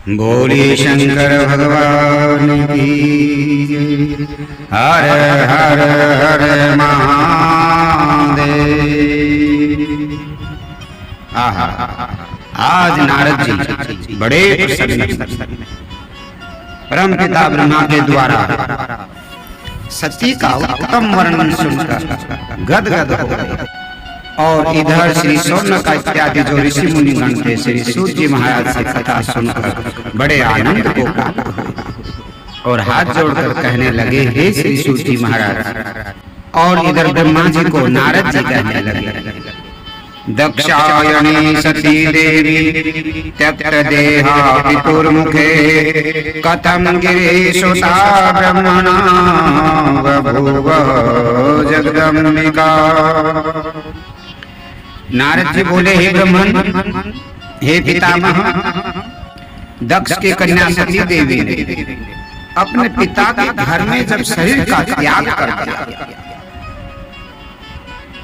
बोलिए शंकर भगवान की। हर हर हर महादेव। आहा, आज नारद जी बड़े प्रसन्न परम पिता ब्रह्मा के द्वारा सती का उत्तम वर्णन सुनकर गदगद हो गए। और इधर श्री शौनक इत्यादि जो ऋषि मुनिगण थे श्री सूत जी महाराज से कथा सुनकर बड़े आनंद को प्राप्त हुए और हाथ जोड़कर कहने लगे, हे श्री सूत जी महाराज। और इधर ब्रह्मा जी को नारद जी कहने लगे, दक्षायणी सती देवी त्यक्त देहा पितुर्मुखे कथम गिरीशुता ब्रह्मणा बभूव जगदम्बिका। नारद जी बोले, हे ब्रह्मन, हे पितामह, दक्ष की कन्या सती देवी ने अपने पिता के घर में जब शरीर का त्याग कर दिया,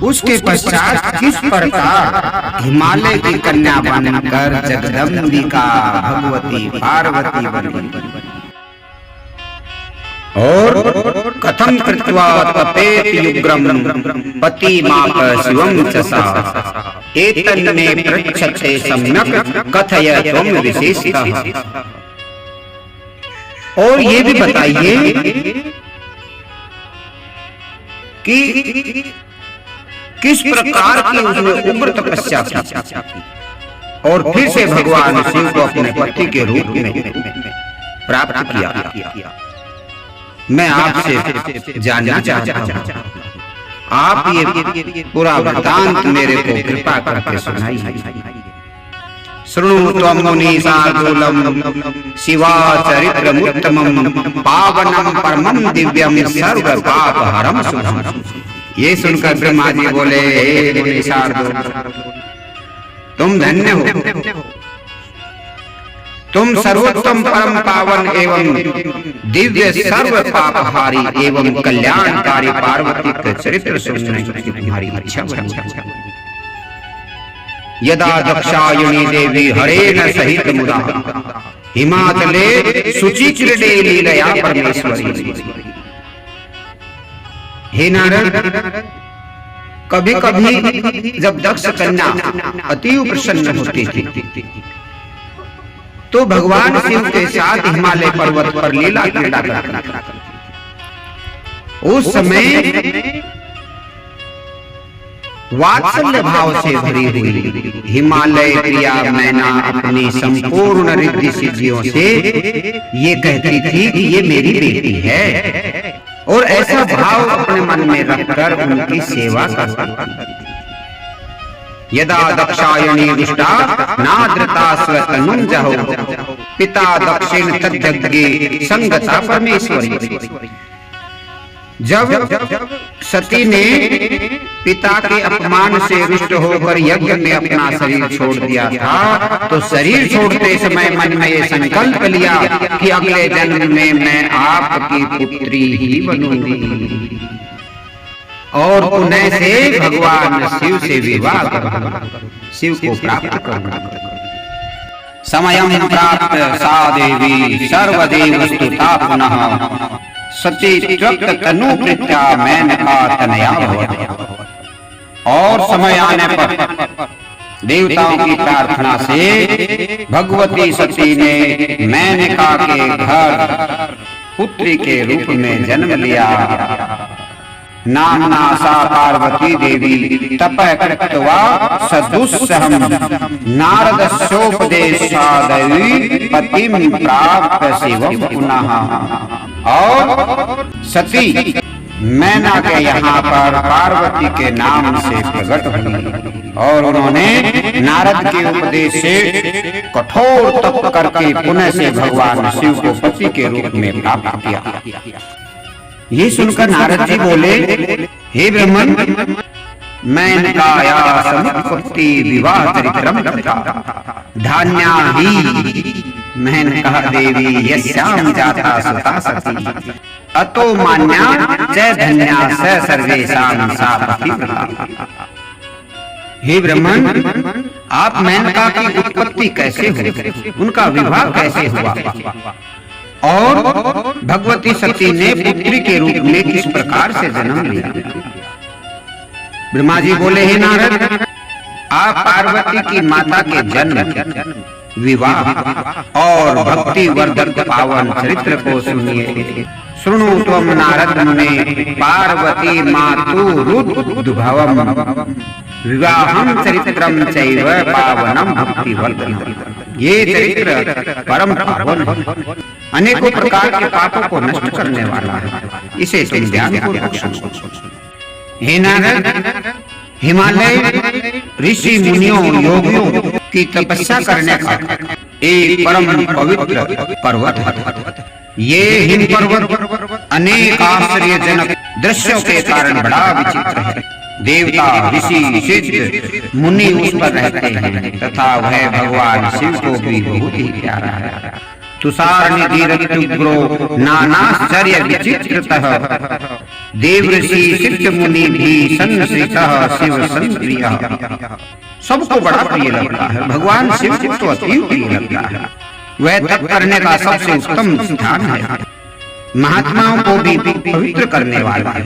उसके पश्चात किस प्रकार हिमालय की कन्या बनकर जगदम्बिका भगवती पार्वती बनी और कथम कृत्वा तपेत युग्रम पति माप शिवम चसा एतन्मे पृच्छते सम्यक कथय त्वं विशेषतः। और ये भी बताइए कि किस प्रकार की उसने उग्र तपस्या की और फिर से भगवान शिव को अपने पति के रूप में प्राप्त किया। मैं आपसे जानना चाहता हूं, आप ये पूरा वृत्तांत मेरे को कृपा करके सुनाइए। शृणु त्वं मुनि शार्दूलम शिवाचरित्रमुत्तमं पावनम परमं दिव्यम सर्व पाप हरम शुभम। ये सुनकर ब्रह्मा जी बोले, हे मुनि शार्दूल, तुम धन्य हो, तुम सर्वोत्तम परम पावन एवं दिव्य सर्व पापहारी एवं कल्याणकारी पार्वती के चरित्र सुनने की तुम्हारी इच्छा बनी। यदा दक्षायणी देवी हरेण सहित मुदा हिमाचले शुचिक्रीडे लीलया परमेश्वरी। हे नारद, कभी कभी जब दक्ष कन्या अति प्रसन्न होती थी तो भगवान शिव के साथ हिमालय पर्वत पर लीला क्रीड़ा करती। उस समय वात्सल्य भाव से भरी हुई हिमालय प्रिया मैना अपनी संपूर्ण रिद्धि सिद्धियों से ये कहती थी कि ये मेरी बेटी है और ऐसा भाव अपने मन में रखकर उनकी सेवा करती। यदा दक्षायणी दुष्टा नाद्रता स्वतनुं जहो पिता दक्षिण तज्जज्ञे संगता परमेश्वरी। जब सती ने पिता के अपमान से रुष्ट होकर यज्ञ में अपना शरीर छोड़ दिया था तो शरीर छोड़ते समय मन में ये संकल्प लिया कि अगले जन्म में मैं आपकी पुत्री ही बनूंगी और पुनः से भगवान शिव से विवाह करूंगा, शिव को प्राप्त करूंगा। समयं प्राप्त सा देवी सर्वदेव स्तुता पुनः सती त्वक्त तनु कृत्या मेनका तनया भवति। और समय आने पर देवताओं की प्रार्थना से भगवती सती ने मेनका के घर पुत्री के रूप में जन्म लिया। नामना सा पार्वती देवी तपः कृत्वा सदुस्सहं नारदस्योपदेशादि पतिं प्राप्त शिवं पुनः। और सती मैना के यहाँ पर पार्वती के नाम से प्रकट हुई और उन्होंने नारद के उपदेश से कठोर तप करके पुनः से भगवान शिव को पति के रूप में प्राप्त किया। ये सुनकर नारद जी बोले, हे ब्रह्मन, मेनकाया समुत्पत्ति विवाह चरित्रम तथा धान्या ही मेनका देवी यस्यां जाता सुता सती अतो मान्या च धन्या स सर्वेषां सा पतिव्रता। हे ब्राह्मण, आप मेनका की उत्पत्ति कैसे हुई, उनका विवाह कैसे हुआ और भगवती सती ने पुत्री के रूप में किस प्रकार से जन्म लिया? ब्रह्मा जी बोले, हे नारद, आप पार्वती की माता के जन्म, विवाह और भक्ति वर्धक पावन चरित्र को सुनिए। सुनो त्वम नारद मुने पार्वती मातुरुद्भवम विवाहम चरित्रम चैव पावनम भक्ति वर्धनम। ये चरित्र परम पावन है, अनेकों प्रकार के पापों को नष्ट करने वाला है, इसे तुम ध्यानपूर्वक सुनो। हे नारद, हिमालय ऋषि मुनियों योगियों की तपस्या करने का एक परम पवित्र पर्वत है। ये हिम पर्वत अनेक आश्चर्यजनक दृश्यों के कारण बड़ा विचित्र है। देवता, ऋषि, सिद्ध, मुनि उस पर रहते हैं तथा वह भगवान शिव को भी बहुत ही प्यारा है। तुषार निधि रत्युग्रो नानाश्चर्य विचित्रतः देव ऋषि सिद्ध मुनि भी संश्रितः शिव संप्रियः। सबको बड़ा प्रिय लगता है, भगवान शिव को तो अति प्रिय लगता है। वह तप करने का सबसे उत्तम स्थान है, महात्माओं को भी पवित्र करने वाला है।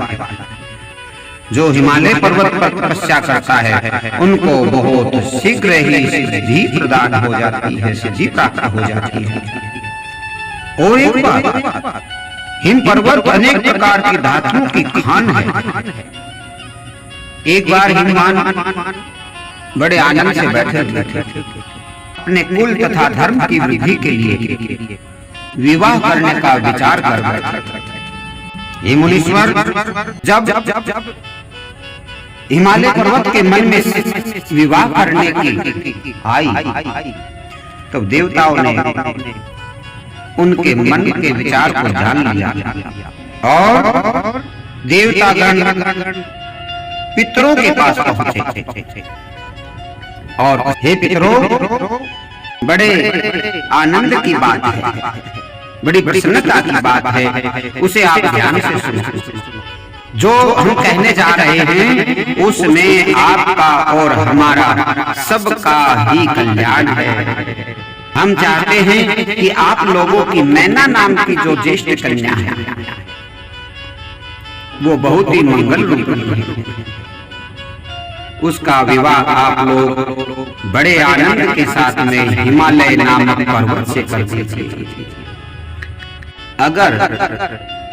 जो हिमालय पर्वत पर तपस्या करता है उनको बहुत शीघ्र ही सिद्धि प्रदान हो जाती है, सिद्धि प्राप्त हो जाती है। और एक बात, हिम पर्वत अनेक प्रकार की धातुओं की खान है। एक बार हिमवान बड़े आनंद से बैठे थे, अपने कुल तथा धर्म की वृद्धि के लिए विवाह करने का विचार कर रहे थे। हे मुनीश्वर, जब हिमालय पर्वत के मन में विवाह करने की आई, तब देवताओं ने उनके मन के विचार को जान लिया और देवतागण पितरों के पास पहुंचे और हे पितरों, बड़े आनंद की बात है, बड़ी प्रसन्नता की बात है, उसे आप ध्यान से सुनो। जो हम कहने जा रहे हैं उसमें आपका और हमारा सबका ही कल्याण है। हम चाहते हैं कि आप लोगों की मैना नाम की जो ज्येष्ठ कन्या है वो बहुत ही मंगल रूप है, उसका विवाह आप लोग बड़े आनंद के साथ में हिमालय नामक पर्वत से कर दीजिए। अगर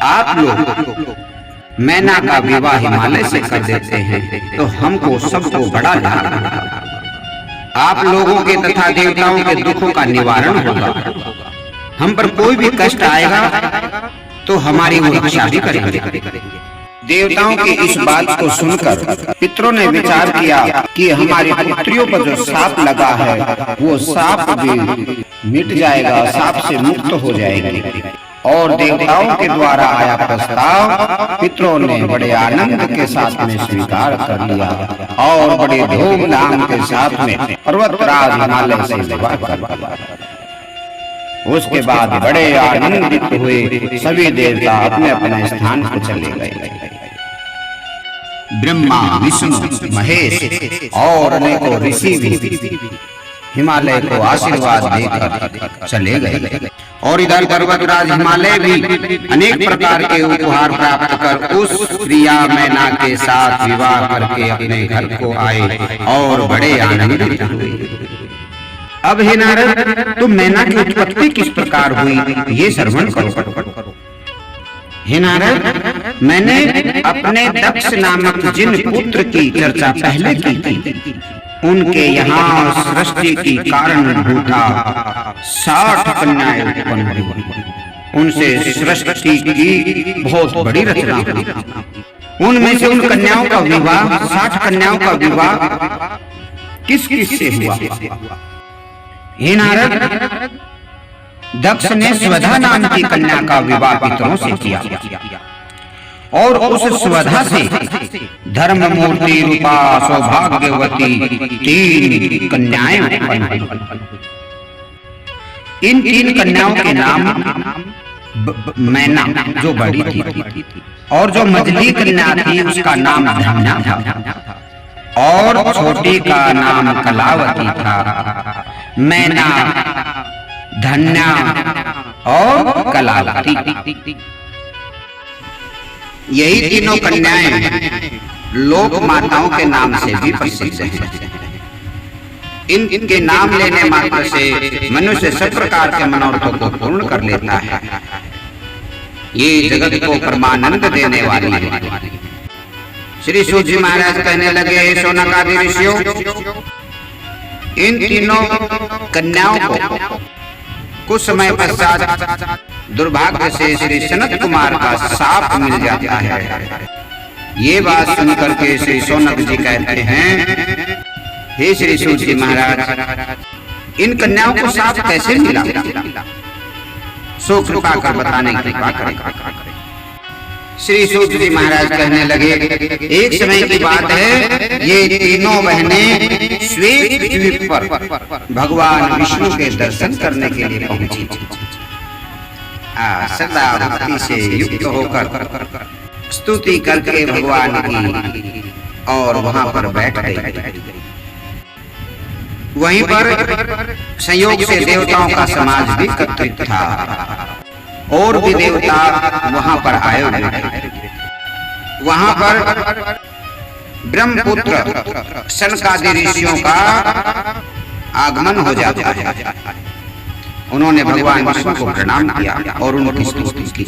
आप लोग मैना का विवाह हिमालय से कर देते हैं तो हमको सबको बड़ा लाभ होगा, आप लोगों के तथा देवताओं के दुखों का निवारण होगा। हम पर कोई भी कष्ट आएगा तो हमारी वो रक्षा भी करेंगे। देवताओं की इस बात को सुनकर पितरों ने विचार किया कि हमारी पुत्रियों पर जो साप लगा है वो साप भी मिट जाएगा, साप से मुक्त हो जाएगी। और देवताओं के द्वारा आया प्रस्ताव पितरों ने बड़े आनंद के साथ में स्वीकार कर लिया और बड़े धूमधाम के साथ में पर्वतराज हिमालय से विवाह कर लिया। उसके बाद बड़े आनंदित हुए सभी देवता अपने अपने स्थान पर चले गए। ब्रह्मा, विष्णु, महेश और अनेकों ऋषि भी हिमालय को आशीर्वाद देकर चले गए। और इधर पर्वतराज हिमालय भी अनेक प्रकार के उपहार प्राप्त कर उस प्रिया मैना के साथ विवाह करके अपने घर को आए और बड़े आनंदित हुए। अब हे नारद, तुम मैना की उत्पत्ति किस प्रकार हुई ये श्रवण करो। हे नारद, मैंने अपने दक्ष नामक जिन पुत्र की चर्चा पहले की थी उनके यहाँ सृष्टि की कारण भूता 60 कन्याएं उत्पन्न हुई। उनसे सृष्टि की बहुत बड़ी रचना हुई। उनमें से उन कन्याओं का विवाह, 60 कन्याओं का विवाह किस किस से हुआ? हे नारद, दक्ष ने स्वधा नाम की कन्या का विवाह पितरों से किया और उस स्वधा से धर्म मूर्ति रूपा सौभाग्यवती 3 कन्याएं उत्पन्न हुई। इन 3 कन्याओं के नाम मैना जो बड़ी थी और जो मझली कन्या थी उसका नाम धन्या था। और छोटी का नाम कलावती था। मैना, धन्या और कलावती, यही तीनों कन्याएं लोक माताओं के नाम से भी प्रसिद्ध हैं। इनके नाम लेने मात्र से मनुष्य सब प्रकार के मनोरथों को पूर्ण कर लेता है। ये जगत को परमानंद देने वाली है। श्री सूत जी महाराज कहने लगे, शौनकादि ऋषियों, इन तीनों कन्याओं को कुछ समय पश्चात दुर्भाग्य से श्री सनत कुमार का शाप मिल जाता है। ये बात सुनकर के श्री शौनक जी कहते हैं, हे श्री सूत जी महाराज, इन कन्याओं को शाप कैसे मिला? सो कृपा कर बताने की कृपा करें। श्री सूत जी महाराज कहने लगे, एक समय की बात है, ये तीनों बहनें श्वेत द्वीप पर भगवान विष्णु के दर्शन करने के लिए पहुंची थी। सदा भक्ति से युक्त होकर स्तुति करके भगवान की और वहां पर बैठ गई। वहीं पर संयोग से देवताओं का समाज भी एकत्रित था और भी देवता वहां पर आए हुए थे। वहां पर ब्रह्मपुत्र सनकादि ऋषियों का आगमन हो जाता है। उन्होंने भगवान विष्णु को प्रणाम किया और उनकी स्तुति की।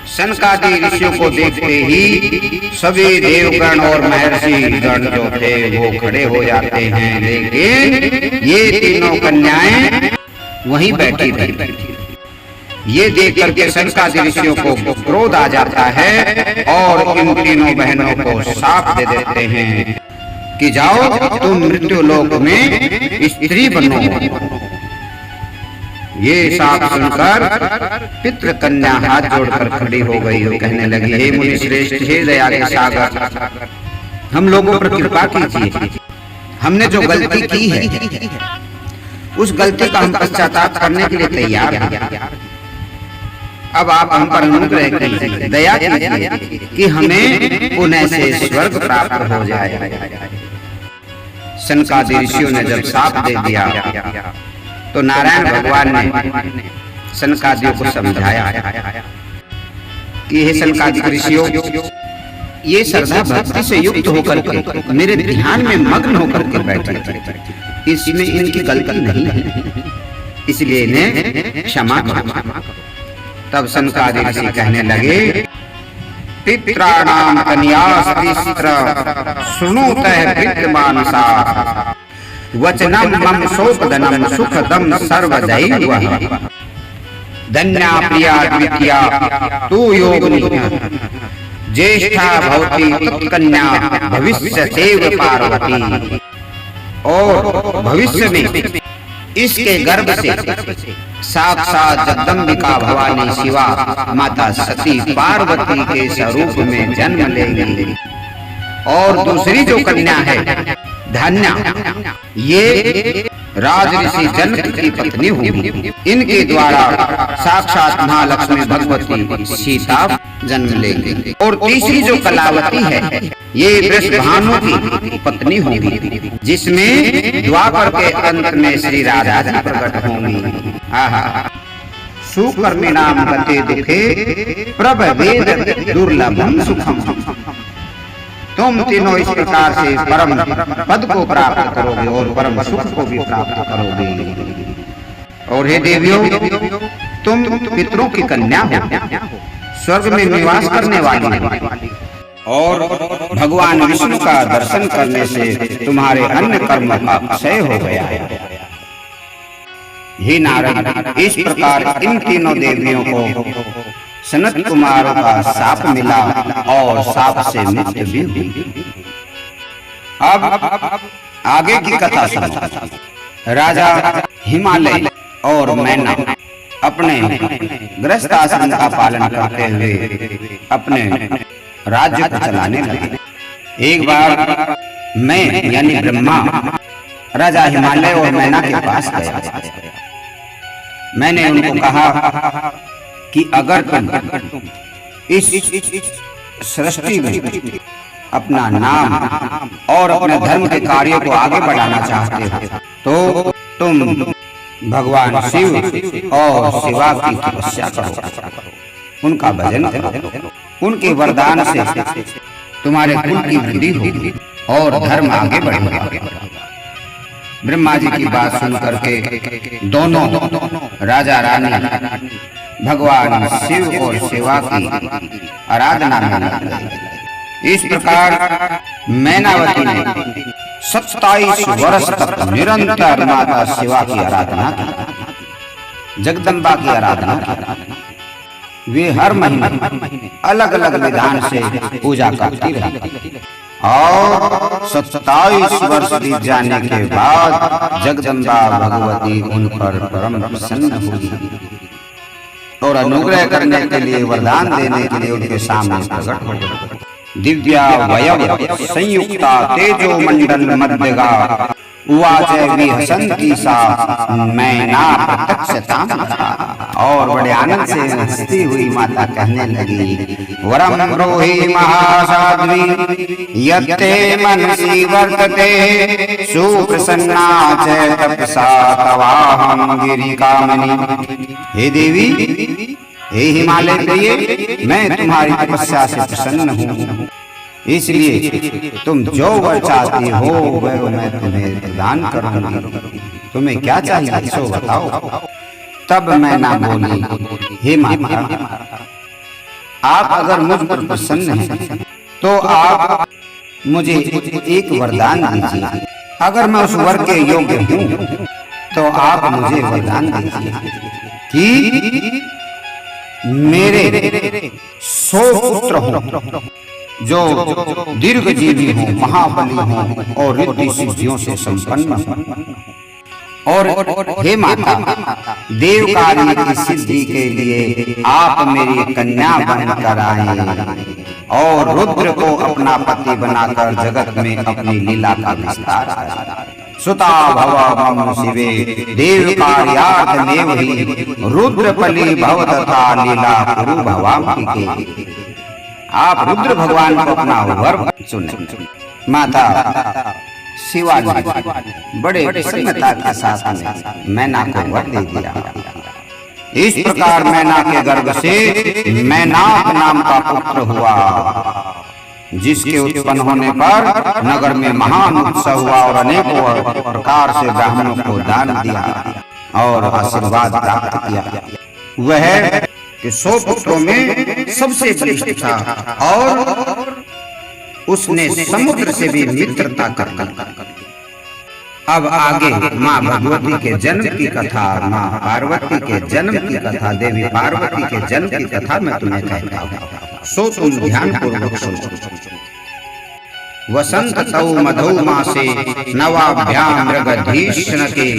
सनकादि ऋषियों को देखते ही सभी देवगण और महर्षि गण जो थे वो खड़े हो जाते हैं, लेकिन ये तीनों कन्याएं वहीं बैठी थी। ये देख करके सनकादि ऋषियों को क्रोध आ जाता है और इन तीनों बहनों को शाप दे देते हैं कि जाओ तुम मृत्यु लोक में स्त्री बनो। ये शाप सुनकर पितृ कन्या हाथ जोड़कर खड़ी हो गई और कहने लगी, हे मुनि श्रेष्ठ, हे दया के सागर, हम लोगों पर कृपा कीजिए। हमने जो गलती की है उस गलती का हम पश्चाताप करने के लिए तैयार हैं। अब आप हम पर अनुग्रह कीजिए, दया कीजिए कि हमें पुनः से स्वर्ग प्राप्त हो जाए। सनकादि ऋषियों ने जब शाप दे दिया तो नारायण भगवान ने सनकादियों को समझाया कि हे सनकादि ऋषियों, ये श्रद्धा भक्ति से युक्त होकर के मेरे ध्यान में मग्न होकर के बैठे थे, इसमें इनकी गलती नहीं है, इसलिए इन्हें क्षमा करो। तब सनकादि ऋषि कहने लगे, पित्राणाम कन्यास्तिस्त्र शृणुतः विद्यमानसा वचनम मम शोकदनम सुखदम सर्वदैवः धन्या प्रिया द्वितीया तु योगिनी ज्येष्ठा भवति तत्कन्या भविष्यसेव पार्वती। और भविष्य में इसके गर्भ से साक्षात जगदम्बिका भवानी शिवा माता सती पार्वती के स्वरूप में जन्म लेंगी। और दूसरी जो कन्या है धन्या, ये राजऋषि जनक की पत्नी होगी। इनके द्वारा साक्षात महालक्ष्मी भगवती सीता जन्म लेंगी। और तीसरी जो कलावती है, ये वृषभानु की पत्नी होगी, जिसमें द्वापर के अंत में श्री राधा जी प्रकट होंगी। सुकर्मिणाम गते दुखे प्रभवेद दुर्लभम सुखम। तुम तीनों इस प्रकार से परम पद को प्राप्त करोगे और परम सुख को भी प्राप्त करोगे। और हे देवियों, तुम पितरों की कन्या हो, स्वर्ग में निवास करने वाली हो और भगवान विष्णु का दर्शन करने से तुम्हारे अन्य कर्म का क्षय हो गया है। हे नारद, इस प्रकार इन तीनों देवियों को सनत कुमार का शाप मिला और शाप से मुक्त भी हुई। अब आगे की कथा सुनो। राजा हिमालय और मैना अपने गृहस्थ आश्रम का पालन करते हुए अपने राज्य को चलाने लगे। एक बार मैं यानी ब्रह्मा राजा हिमालय और मैना के पास गया। मैंने उनको कहा कि अगर तुम इस सृष्टि में अपना नाम और अपने धर्म के कार्यों को आगे बढ़ाना चाहते हो तो तुम भगवान शिव और शिवा की तपस्या करो, उनका भजन करो। उनके वरदान से तुम्हारे कुल की वृद्धि होगी और धर्म आगे बढ़ेगा। ब्रह्मा जी की बात सुन करके दोनों राजा रानी भगवान शिव और शिवा की आराधना में लग गए। इस प्रकार मैनावती ने 27 वर्ष तक निरंतर माता शिवा की आराधना की, जगदम्बा की आराधना की। वे हर महीने अलग अलग विधान से पूजा करती रही और 27 वर्ष बीत जाने के बाद जगदम्बा भगवती उन पर परम प्रसन्न हुई और अनुग्रह करने के लिए, वरदान देने के लिए उनके सामने प्रकट हो गई। दिव्या वयव संयुक्ता तेजो मंडल मध्यगा उवाच विहसन्ति सा मैना प्रत्यक्षताम्। और बड़े आनंद से हंसती हुई माता कहने लगी, वरम ब्रूहि महासाध्वी यत्ते मनसि वर्तते सुप्रसन्ना च तपसा तवाहं गिरिकामिनी। हे देवी, हे हिमालय प्रिय, मैं तुम्हारी तपस्या से प्रसन्न हूँ, इसलिए तुम जो वर चाहती हो वह मैं तुम्हें प्रदान करूंगी। तुम्हें क्या चाहिए सो बताओ। तब मैना बोली, हे माता, आप अगर मुझ पर प्रसन्न हैं तो आप मुझे एक वरदान दीजिए। अगर मैं उस वर के योग्य हूँ तो आप मुझे वरदान दीजिए कि मेरे 100 पुत्र हों जो दीर्घजीवी हों, महाबली हों और रिद्धि सिद्धियों से संपन्न हों। और हे माता, देव कार्य की सिद्धि के लिए आप मेरी कन्या बनकर आए और रुद्र को अपना पति बनाकर जगत में अपनी लीला का विस्तार करें। सुता भव मम शिवे देव कार्यार्थमेव हि रुद्रपली भवदता लीला कुरु भवाम्बिके। आप रुद्र भगवान को अपना वर चुने। माता शिवा ने बड़े प्रसन्नता के साथ मैना को वर दे दिया। इस प्रकार मैना के गर्भ से मैनाक नाम का पुत्र हुआ, जिसके उत्पन्न होने पर नगर में महान उत्सव हुआ और अनेकों प्रकार से ब्राह्मणों को दान दिया और आशीर्वाद प्राप्त किया। वह कि 100 पुत्रों में सबसे बलिष्ठ था और उसने समुद्र से भी मित्रता कर। अब आगे माँ भगवती के जन्म की कथा, माँ पार्वती के जन्म की कथा, देवी पार्वती के जन्म की कथा मैं तुम्हें कहता हूँ, सो तुम ध्यान पूर्वक सुनो। वसंत तौ मधौ मासे नवाभ्याम मृगधीष्ण के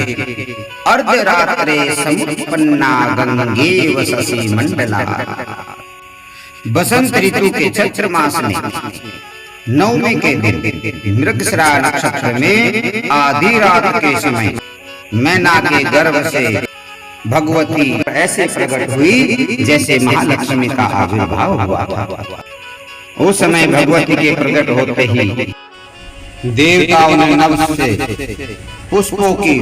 अर्धरात्रे समुत्पन्ना गंगे वससी मंडला। बसंत ऋतु के चैत्र मास में नवमी के दिन मृगशिरा नक्षत्र में आधी रात के समय मैना के गर्भ से भगवती ऐसे प्रकट हुई जैसे महालक्ष्मी का आविर्भाव हुआ था। उस समय भगवती के प्रकट होते ही देवताओं ने नभ से पुष्पों की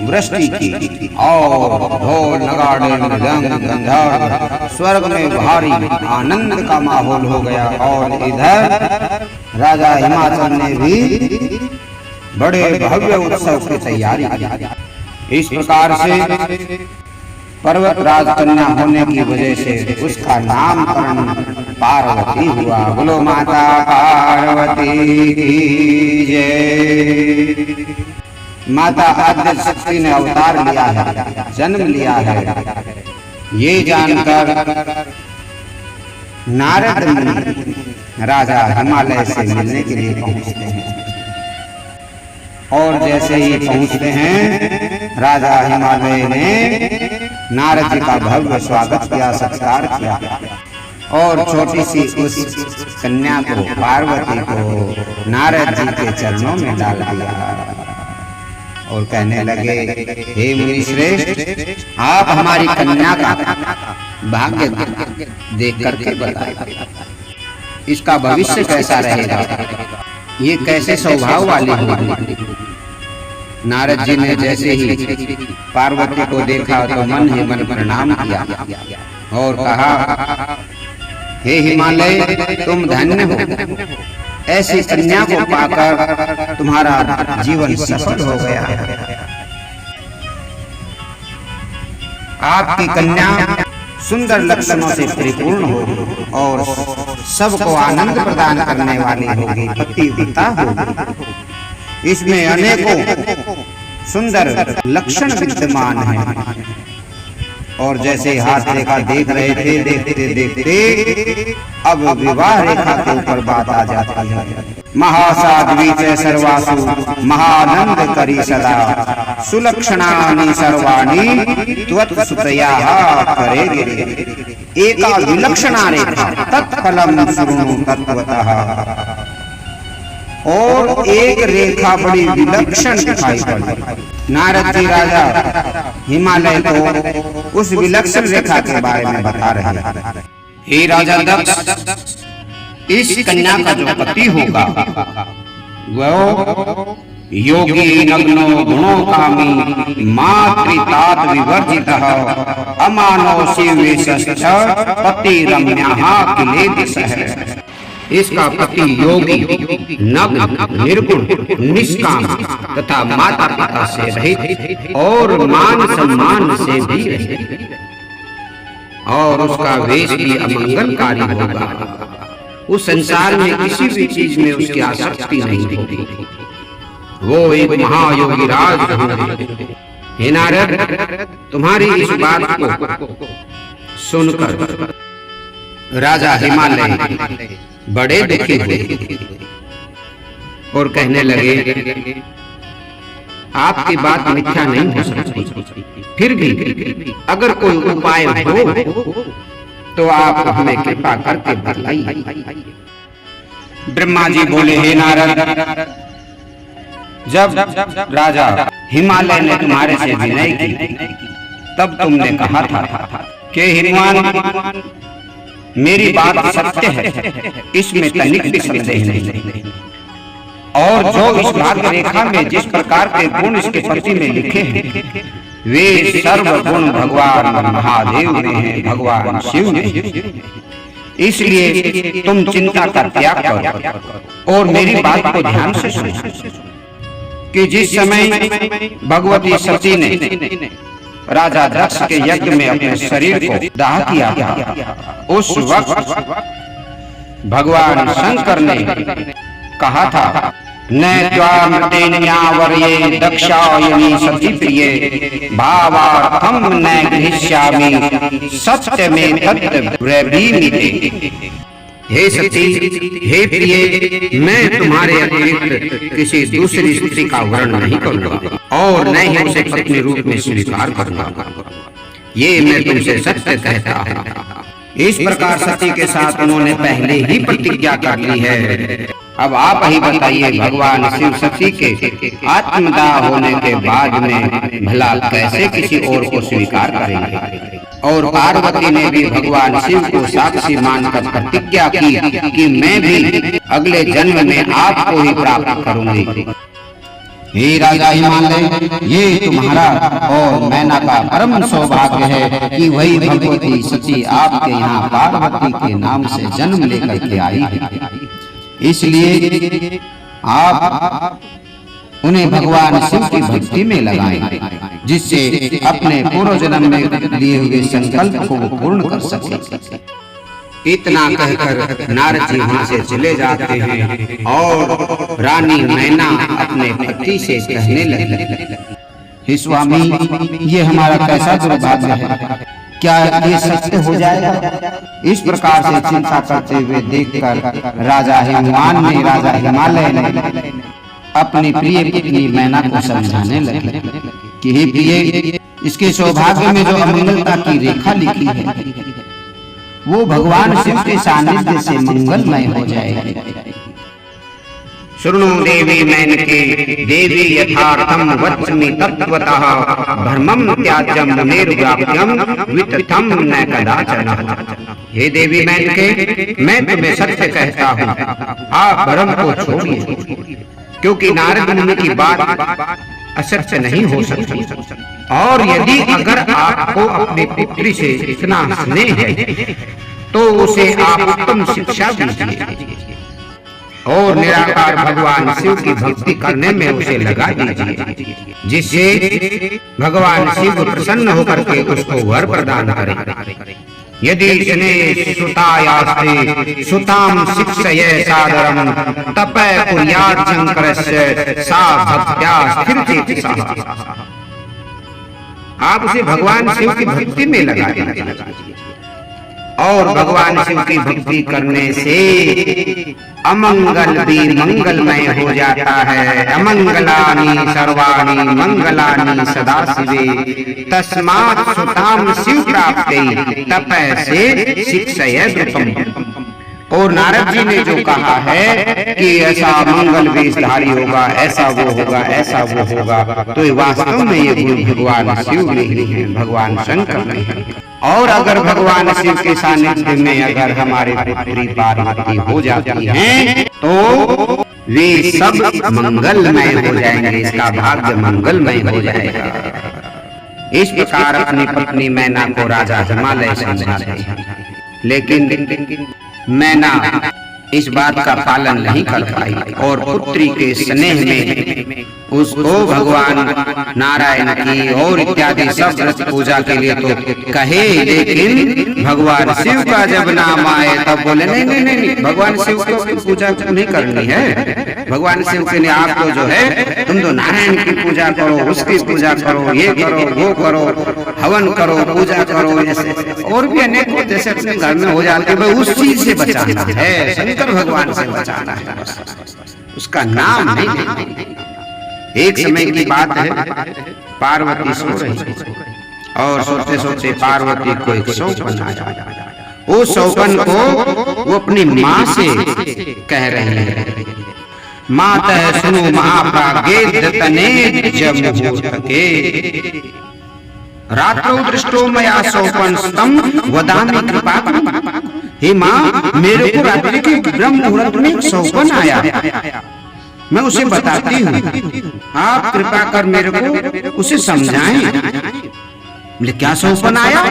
वृष्टि की और ढोल नगाड़े मृदंग गंधर्व स्वर्ग में भारी आनंद का माहौल हो गया। और इधर राजा हिमाचल ने भी बड़े भव्य उत्सव की तैयारी की। इस प्रकार से पर्वत राजकन्या होने की वजह से उसका नामकरण पार्वती हुआ। बोलो माता पार्वती की जय। माता आद्य शक्ति ने अवतार लिया है, जन्म लिया है, ये जानकर नारद मुनि राजा हिमालय से मिलने के लिए पहुंचते हैं। और जैसे ही पहुंचते हैं, राजा हिमालय ने नारद जी का भव्य स्वागत किया, सत्कार किया और छोटी सी उस कन्या को, पार्वती को नारद जी के चरणों में डाल दिया और कहने लगे, हे मुनि श्रेष्ठ, आप हमारी कन्या का भाग्य देख करके बताइए। इसका भविष्य कैसा रहेगा, ये कैसे स्वभाव वाली होगी। नारद जी ने जैसे ही पार्वती को देखा तो मन ही मन प्रणाम किया और कहा, हे हिमालय, तुम धन्य हो, ऐसी कन्या को पाकर तुम्हारा जीवन सफल हो गया है। आपकी कन्या सुंदर लक्षणों से परिपूर्ण होगी और सबको आनंद प्रदान करने वाली होगी, पतिव्रता होगी। इसमें अनेकों सुंदर लक्षण विद्यमान हैं और जैसे हाथ रेखा देख रहे थे, देखते देखते अब विवाह रेखा के ऊपर बात आ जाती है। महासाध्वी च सर्वासु महानंद करी सदा, सुलक्षणानि सर्वाणि त्वत्सुतया करेगे। एका विलक्षणा रेखा तत्फलम शृणु तत्वतः, और एक रेखा बड़ी विलक्षण दिखाई पड़ी। नारद जी राजा हिमालय को उस विलक्षण रेखा के बारे में बता रहे हैं। हे राजा दक्ष, इस कन्या का जो पति होगा वो योगी नग्नो गुणोकामी मातृतात विवर्जितः अमानो शिवेशश्च पति रम्याः किलेतिसः। इसका पति योगी, नग्न, निर्गुण, निष्काम तथा माता पिता से रहित और मान सम्मान से भी रहित, और उसका वेश भी अमंगलकारी होगा। उस संसार में किसी भी चीज में उसकी आसक्ति नहीं होगी। वो एक महायोगी राज होंगे। हे नारद, तुम्हारी इस बात को सुनकर राजा हिमालय बड़े दुखी हुए और कहने लगे, आपकी बात मिथ्या नहीं हो सकती, फिर भी अगर कोई उपाय हो तो आप हमें कृपा करके बतलाइए। ब्रह्मा जी बोले, हे नारद, जब राजा हिमालय ने तुम्हारे से विनय की तब तुमने कहा था कि हिमान, मेरी बात सत्य है, इसमें तनिक भी संदेह नहीं। और जो इस भाग्य रेखा में जिस प्रकार के गुण इसके पति में लिखे हैं वे सर्व गुण भगवान महादेव में हैं, भगवान शिव में। इसलिए तुम चिंता का त्याग करो और मेरी बात को ध्यान से सुनो कि जिस समय भगवती सती ने राजा दक्ष के यज्ञ में अपने शरीर को दाह किया था, उस वक्त भगवान शंकर ने कहा था, न त्वामृतेन्यावर्ये दक्षायनी सती प्रिये भावार्थम न गृहीष्यामि सत्यमेव तत् ब्रवीमि ते। हे सती, हे प्रिय, मैं तुम्हारे अतिरिक्त किसी दूसरी स्त्री का वर्ण नहीं करूंगा और न ही उसे पत्नी रूप में स्वीकार करूंगा। ये मैं तुमसे सत्य कहता हूँ। इस प्रकार सती के साथ उन्होंने पहले ही प्रतिज्ञा कर ली है। अब आप ही बताइए, भगवान शिव सती के आत्मदाह होने के बाद में भला कैसे किसी और को स्वीकार करेंगे। और पार्वती ने भी भगवान शिव को साक्षी मानकर प्रतिज्ञा की कि मैं भी अगले जन्म में आपको ही प्राप्त करूंगी। हे राजा हिमालय, ये तुम्हारा और मैना का परम सौभाग्य है कि वही भगवती सती आपके यहाँ पार्वती के नाम से जन्म लेकर के आई है। इसलिए आप उन्हें भगवान शिव की भक्ति में लगाएं, जिससे अपने पूर्व जन्म में लिए हुए संकल्प को पूर्ण कर सके। इतना कहकर नारद जी वहां से चले जाते हैं और रानी मैना अपने पति से कहने लगी, हे स्वामी, ये हमारा कैसा दुर्भाग्य है, क्या ये सत्य हो जाएगा? इस प्रकार से चिंता करते हुए देखकर राजा हिमान ने, राजा हिमालय ने अपनी प्रिय पत्नी मैना को समझाने लगे कि हे प्रिय, इसके सौभाग्य में जो अमंगलता की रेखा लिखी है वो भगवान शिव के सानिध्य से मंगलमय हो जाएगी। शृणु देवी मेनके देवी यथार्थम वच्मि तत्वतः भ्रमं त्याज्यम मुनिर्व्याप्यम वितथम न कदाचन। हे देवी मेनके, मैं तुम्हें सत्य कहता हूँ, आप भ्रम को छोड़िए, क्योंकि नारद मुनि की बात असत्य नहीं हो सकती। और यदि अगर आपको अपनी पुत्री से इतना स्नेह है तो उसे आप उत्तम शिक्षा दीजिए और निराकार भगवान शिव की भक्ति करने में उसे लगा दीजिए, जिससे भगवान शिव प्रसन्न होकर के उसको वर प्रदान करें। यदि जने सुतायास्ते सुताम शिक्षये सादरम तपः कुर्यात् शंकरस्य सा भक्त्या स्थिरचेतसा। आप उसे भगवान शिव की भक्ति में लगा दीजिए और भगवान शिव की भक्ति करने से अमंगल भी मंगलमय हो जाता है। अमंगलानि सर्वाणि मंगलानि सदाशिवे तस्मात् सुताम शिव प्राप्ते तपः से शिक्षय द्रुतम्। और नारद जी ने जो कहा है कि ऐसा मंगल वेशधारी होगा, ऐसा वो होगा, ऐसा वो होगा, तो ये वास्तव में ये गुण भगवान शिव नहीं है, भगवान शंकर नहीं है। और अगर भगवान शिव के सानिध्य में अगर हमारे पुत्री पार्वती हो जाती हैं तो वे सब मंगलमय हो जाएंगे, इसका भाग्य मंगलमय हो जाएगा। इस प्रकार अपनी पत्नी मैना को राजा हिमालय समझाते हैं, लेकिन मैना इस बात का पालन नहीं कर पाई और पुत्री के स्नेह में उसको भगवान नारायण की और इत्यादि सब व्रत पूजा के लिए तो कहे, लेकिन भगवान शिव का जब नाम आए तब बोले नहीं नहीं नहीं, भगवान शिव को पूजा नहीं करनी है। भगवान शिव के लिए आपको जो है तुम तो नारायण की पूजा करो, उसकी पूजा करो, ये करो, वो करो, हवन करो, पूजा करो, जैसे और भी अनेकों जैसे अपने घर में हो जाते हैं, उस चीज से बचाना है, शंकर भगवान से बचाना है, उसका नाम नहीं। एक समय की बात है, पार्वती सो रही और सोते सोते पार्वती को एक सौपन आया। उस सौपन को वो अपनी माँ से कह रहे हैं, मातः सुनो महाप्राज्ञे दत्तने मुहूर्तके रात्रौ दृष्टो मया सौपन स्तम वदामि कृपा। हे माँ, मेरे को रात्रि के ब्रह्म मुहूर्त में एक सौपन आया, मैं उसे बताती हूँ, आप कृपा कर मेरे को उसे समझाएं। बोले क्या सौपन आया?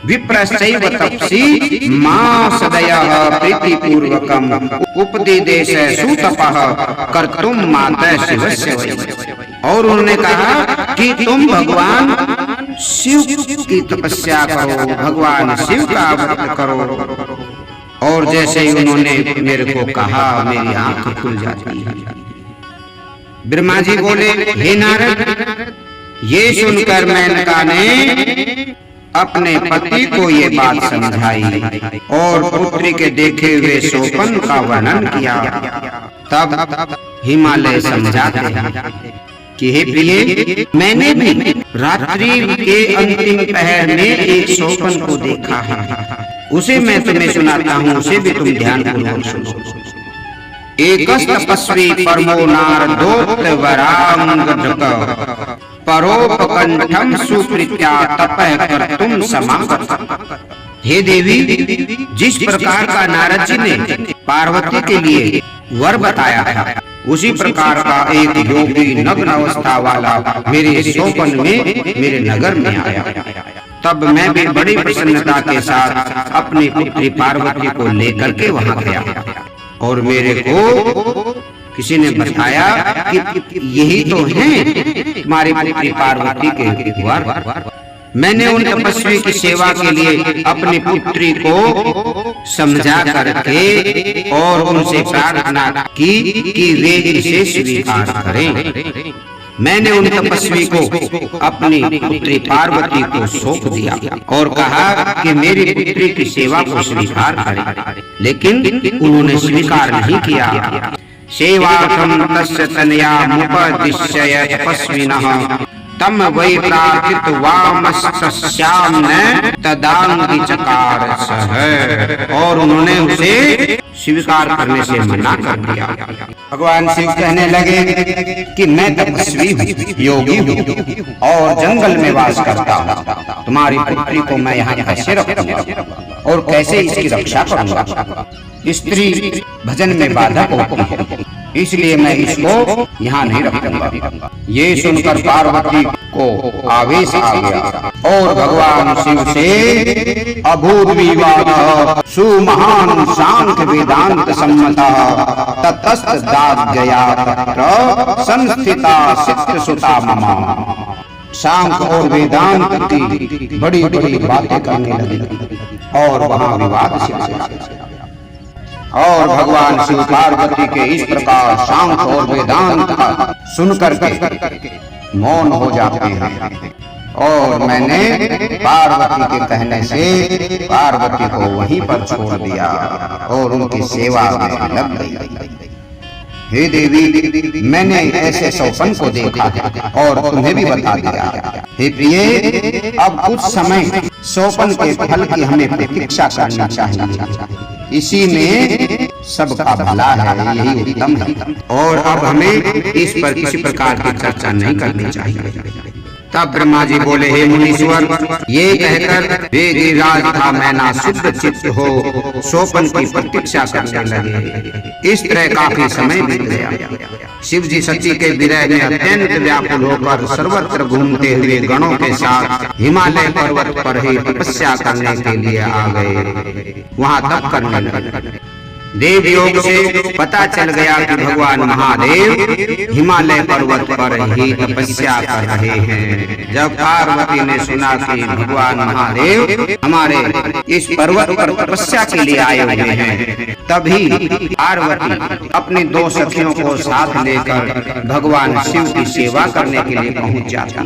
विप्रश्चैव तपसी मां सदयः प्रीतिपूर्वकम उपदेश सुतपः कर्तुम मातः शिवस्य वै। और उन्होंने कहा कि तुम भगवान शिव की तपस्या करो, भगवान शिव का व्रत करो। और जैसे ही उन्होंने मेरे को कहा, मेरी आंख खुल जाती है। ब्रह्मा जी बोले, हे नारद, ये सुनकर मेनका ने अपने पति को ये बात समझाई और पुत्री के देखे हुए सोपन का वर्णन किया। तब हिमालय समझाते हैं कि हे प्रिय, मैंने भी रात्रि के अंतिम पहर में एक सोपन को देखा है, उसे मैं तुम्हें सुनाता हूँ, उसे भी तुम ध्यानपूर्वक सुनो। एकस तपस्वी परमो नारदोक्त वरांगधृत परोपकंठम सुप्रीत्या तपः कर्तुम समागत। हे देवी, जिस प्रकार का नारद जी ने पार्वती के लिए वर बताया था, उसी प्रकार का एक योगी नग्न अवस्था वाला मेरे सोपन में मेरे नगर में आया। तब मैं भी बड़ी प्रसन्नता के साथ अपनी पुत्री पार्वती को लेकर के वहां गया और मेरे को किसी ने बताया कि यही तो हैं तुम्हारी पुत्री पार्वती के वर। मैंने उन तपस्वी की सेवा के लिए अपनी पुत्री को समझा करके और उनसे प्रार्थना की कि वे इसे स्वीकार करें। मैंने उन तपस्वी को अपनी पुत्री पार्वती को सौंप दिया और कहा कि मेरी पुत्री की सेवा को स्वीकार करें, लेकिन उन्होंने स्वीकार नहीं किया। सेवार्थं तस्य तनयामुपदिश्य तपस्विनः तम वै प्रार्थितवामश्याम तदांगी चकार सह, और उन्होंने उसे स्वीकार करने से मना कर दिया। भगवान शिव कहने लगे कि मैं तपस्वी हूँ, योगी हूँ और जंगल में वास करता हूँ। तुम्हारी पुत्री को मैं यहाँ कैसे रखूंगा और कैसे इसकी रक्षा करूंगा? स्त्री भजन में बाधक होती है, इसलिए मैं इसको यहाँ नहीं रखूंगा। ये सुनकर पार्वती को आवेश आ गया और भगवान शिव से अभूत विवाद सुमहान सांख्य वेदांत सम्मता ततस्त दाज्ञया संस्थिता चित्रसुता ममा। सांख्य और वेदांत की बड़ी बड़ी बातें करने लगे और वहां विवाद से और भगवान शिव पार्वती के इस प्रकार सांख्य और वेदांत का सुनकर के मौन हो जाते हैं। और मैंने पार्वती के कहने से पार्वती को वहीं पर छोड़ दिया और उनकी सेवा में लग गई। हे देवी, मैंने ऐसे सौपन को देखा है और तुम्हें भी बता दिया। हे प्रिय, अब कुछ समय सौपन के फल की हमें प्रतीक्षा करनी चाहिए, इसी में सबका भला है, यही उत्तम है। और अब हमें इस पर किसी प्रकार की चर्चा नहीं करनी चाहिए। तब ब्रह्मा जी बोले, हे मुनीश्वर, ये कहकर वे गिरिराज था मैना शुद्ध चित्त हो सोपन की प्रतीक्षा करने लगे। इस तरह काफी समय बीत गया। शिव जी सती के विरह में अत्यंत व्याकुल होकर सर्वत्र घूमते हुए गणों के साथ हिमालय पर्वत पर ही तपस्या करने के लिए आ गए। वहाँ तप करने लगे। देव योग से पता चल गया कि भगवान महादेव हिमालय पर्वत पर ही तपस्या कर रहे हैं। जब पार्वती ने सुना कि भगवान महादेव हमारे इस पर्वत पर तपस्या के लिए आए हुए हैं, तभी पार्वती अपनी दो सखियों को साथ लेकर भगवान शिव की सेवा करने के लिए पहुंच जाती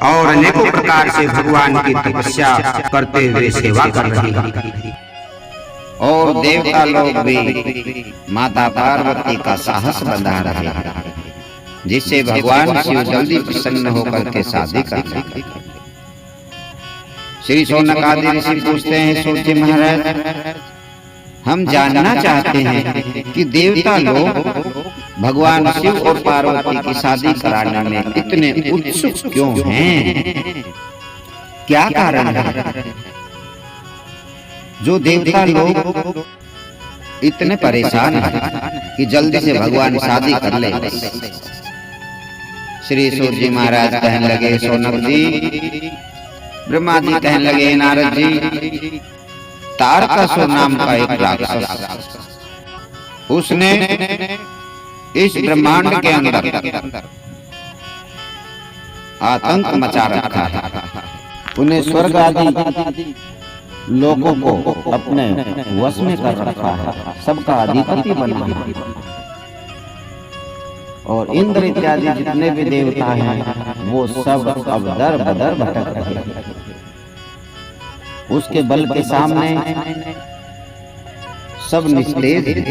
और अनेकों प्रकार से भगवान की तपस्या करते हुए सेवा कर रही है। और देवता लोग भी माता पार्वती का साहस बंधा रहे, जिससे भगवान शिव जल्दी प्रसन्न होकर के शादी कर सके। श्री शौनक आदि ऋषि पूछते हैं, सूर्य महाराज, हम जानना चाहते हैं कि देवता लोग भगवान शिव और पार्वती की शादी कराने में इतने उत्सुक क्यों हैं? क्या कारण है जो देवता लोग इतने परेशान हैं कि जल्दी से भगवान शादी कर ले? श्री सूर्य जी महाराज कहने लगे, शौनक जी, ब्रह्मा जी कहने लगे, नारद जी, तारकासुर नाम का एक राक्षस, उसने इस ब्रह्मांड के अंदर आतंक मचा रखा है। उन्हें स्वर्ग आदि लोगों को अपने वश में कर रखा है, सबका अधिपति बना है। और इंद्र इत्यादि जितने भी देवता हैं वो सब अब दर बदर भटक रहे हैं। उसके बल के सामने सब निस्तेज हैं।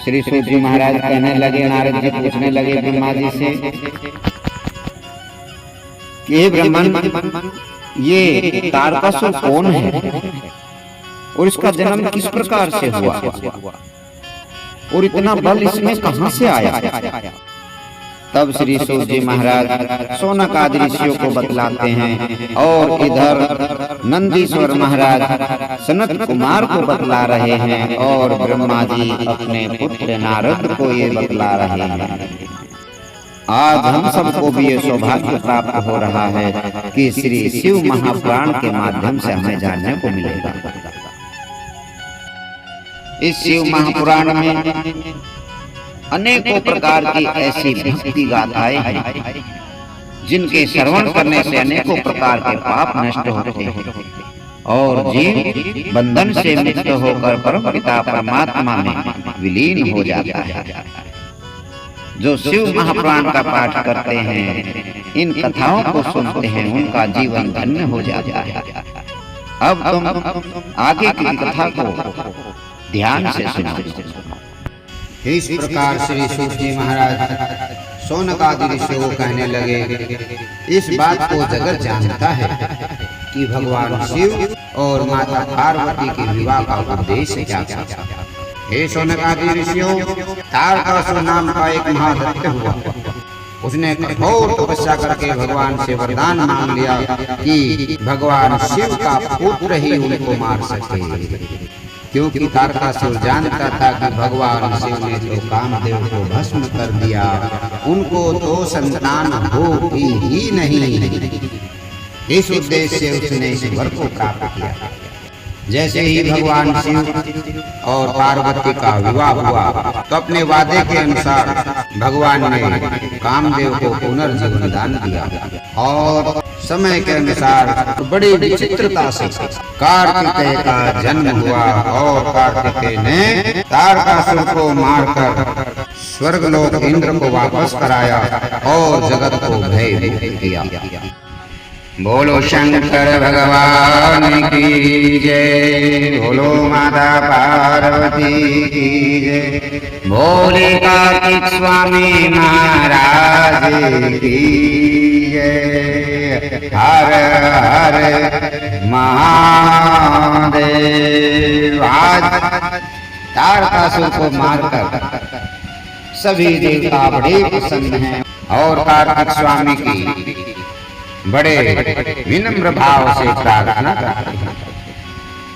श्री सूर्य जी महाराज कहने लगे, नारद जी पूछने लगे ब्रह्मा जी से कि हे ब्रह्मन, ये तारकासुर कौन है और इसका जन्म किस प्रकार से हुआ और इतना बल इसमें कहां से आया? तब श्री सूर्य जी महाराज शौनक आदि ऋषियों को बतलाते हैं और इधर नंदीश्वर महाराज सनत कुमार को बतला रहे हैं और ब्रह्मा जी अपने पुत्र नारद को ये बतला रहे हैं। आज हम सबको भी ये सौभाग्य प्राप्त हो रहा है कि श्री शिव महापुराण के माध्यम से हमें जानने को मिलेगा। इस शिव महापुराण में अनेकों प्रकार की ऐसी भक्ति गाथाएं हैं जिनके श्रवण करने से अनेकों प्रकार के पाप नष्ट होते हैं और जीव बंधन से मुक्त होकर परम पिता परमात्मा में विलीन हो जाता है। जो शिव महापुराण का पाठ करते हैं, इन कथाओं को सुनते हैं, उनका जीवन धन्य हो जाता है। अब तुम आगे की कथा को ध्यान से सुनो। इस प्रकार श्री सूर्य जी महाराज शौनक आदि ऋषियों कहने लगे, इस बात को जगत जानता है कि भगवान शिव और माता पार्वती के विवाह का उद्देश्य क्या था। हे शौनक आदि ऋषियों, तारकासुर नाम का एक महादत्त हुआ। उसने कठोर तपस्या करके भगवान से वरदान मांग लिया कि भगवान शिव का पुत्र ही उनको मार सके, क्योंकि तारकासुर जानता था कि भगवान शिव ने तो कामदेव को भस्म कर दिया, उनको तो संतान होगी ही नहीं। इस उद्देश्य से उसने इस वर को प्राप्त किया। जैसे ही भगवान शिव और पार्वती का विवाह हुआ तो अपने वादे के अनुसार भगवान ने कामदेव को पुनर्जीवन दान दिया और समय के अनुसार बड़ी विचित्रता से कार्तिकेय का जन्म हुआ और कार्तिकेय ने तारकासुर को मारकर स्वर्गलोक इंद्र को वापस कराया और जगत को भयभीत किया। बोलो शंकर भगवान की जय, बोलो माता पार्वती की जय, बोले कार्तिक स्वामी महाराज की जय। हर हर महादेव। आज तारकासुर को मारकर सभी देवता बड़े प्रसन्न हैं और कार्तिक स्वामी की बड़े विनम्र भाव से प्रार्थना करते हैं।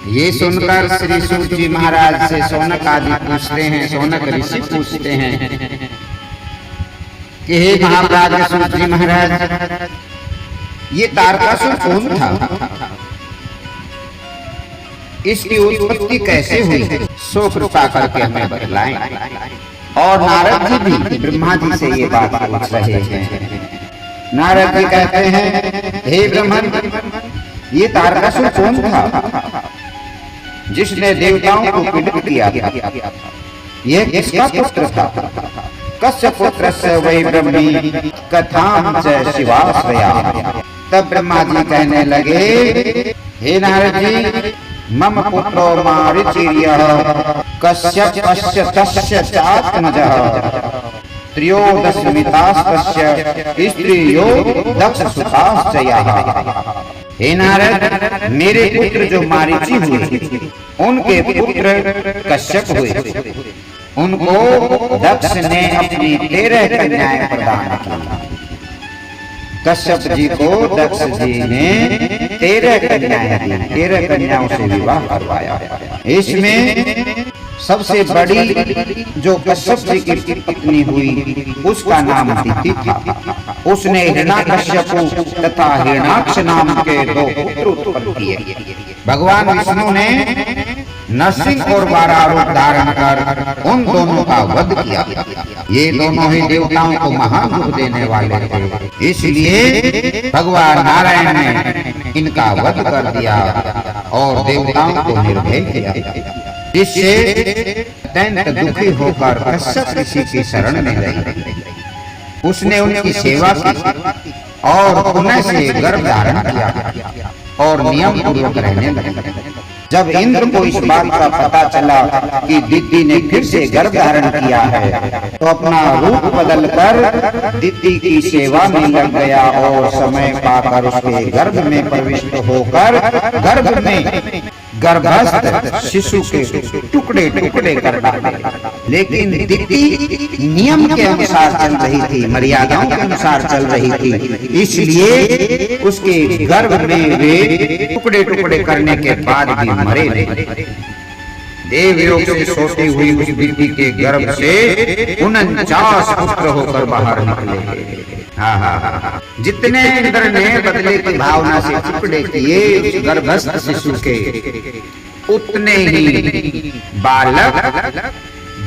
ये सुनकर श्री सूत जी महाराज से शौनक आदि पूछते हैं, शौनक ऋषि पूछते हैं कि हे महाराज सूत जी महाराज, ये तारकासुर कौन था? इसकी उत्पत्ति कैसे हुई? सो कृपा करके हमें बतलाएं। और नारद जी भी ब्रह्मा जी से ये बात पूछ रहे हैं। नारद जी कहते हैं, हे ब्रह्मन, ये तारकासुर कौन था जिसने देवताओं को पीड़ित किया? यह किसका पुत्र था? कस्य पुत्रस्य वै ब्रह्मी कथां च शिवाश्रया। तब ब्रह्मा जी कहने लगे, हे नारद जी, मम पुत्रो मारीचिर्यः कश्यपस्य तस्य चात्मजः त्रयोदशमितास्तस्य स्त्रियो दक्षसुताश्चयः। हे नारद, मेरे पुत्र जो मारीची हुए उनके पुत्र कश्यप हुए, उनको दक्ष ने अपनी 13 कन्याएं प्रदान की। कश्यप जी को दक्ष जी ने 13 कन्याएं दी, 13 कन्याओं से विवाह करवाया। इसमें सबसे बड़ी जो कश्यप जी की पत्नी हुई उसका नाम दिति था। उसने हिरण्याकश्यप तथा हिरण्याक्ष नाम के 2 पुत्र उत्पन्न किए। भगवान विष्णु ने नरसिंह और 12 रूप धारण कर उन दोनों का वध किया। ये दोनों ही देवताओं को महान दुख देने वाले थे, इसलिए भगवान नारायण ने इनका वध कर दिया और देवताओं को निर्भय किया। जिससे अत्यंत दुखी होकर कश्यप ऋषि की शरण में गई। उसने उनकी सेवा की और पुनः से गर्भ धारण किया और नियम पूर्वक रहने लगे। जब इंद्र को इस बात का पता चला कि दिति ने फिर से गर्भ धारण किया है, तो अपना रूप बदलकर दिति की सेवा में लग गया और समय पाकर उसके गर्भ में प्रविष्ट होकर गर्भ में गर्भस्थ शिशु के टुकड़े टुकड़े कर डाले। लेकिन दिति नियम के अनुसार चल रही थी, मर्यादाओं के अनुसार चल रही थी, इसलिए उसके गर्भ में वे टुकड़े टुकड़े करने के बाद भी मरे नहीं। देवयोग से सोती हुई उस दिति के गर्भ से 49 पुत्र होकर बाहर निकले। जितने इंद्र ने बदले की भावना से टुकड़े किए उस गर्भस्थ शिशु के, उतने ही बालक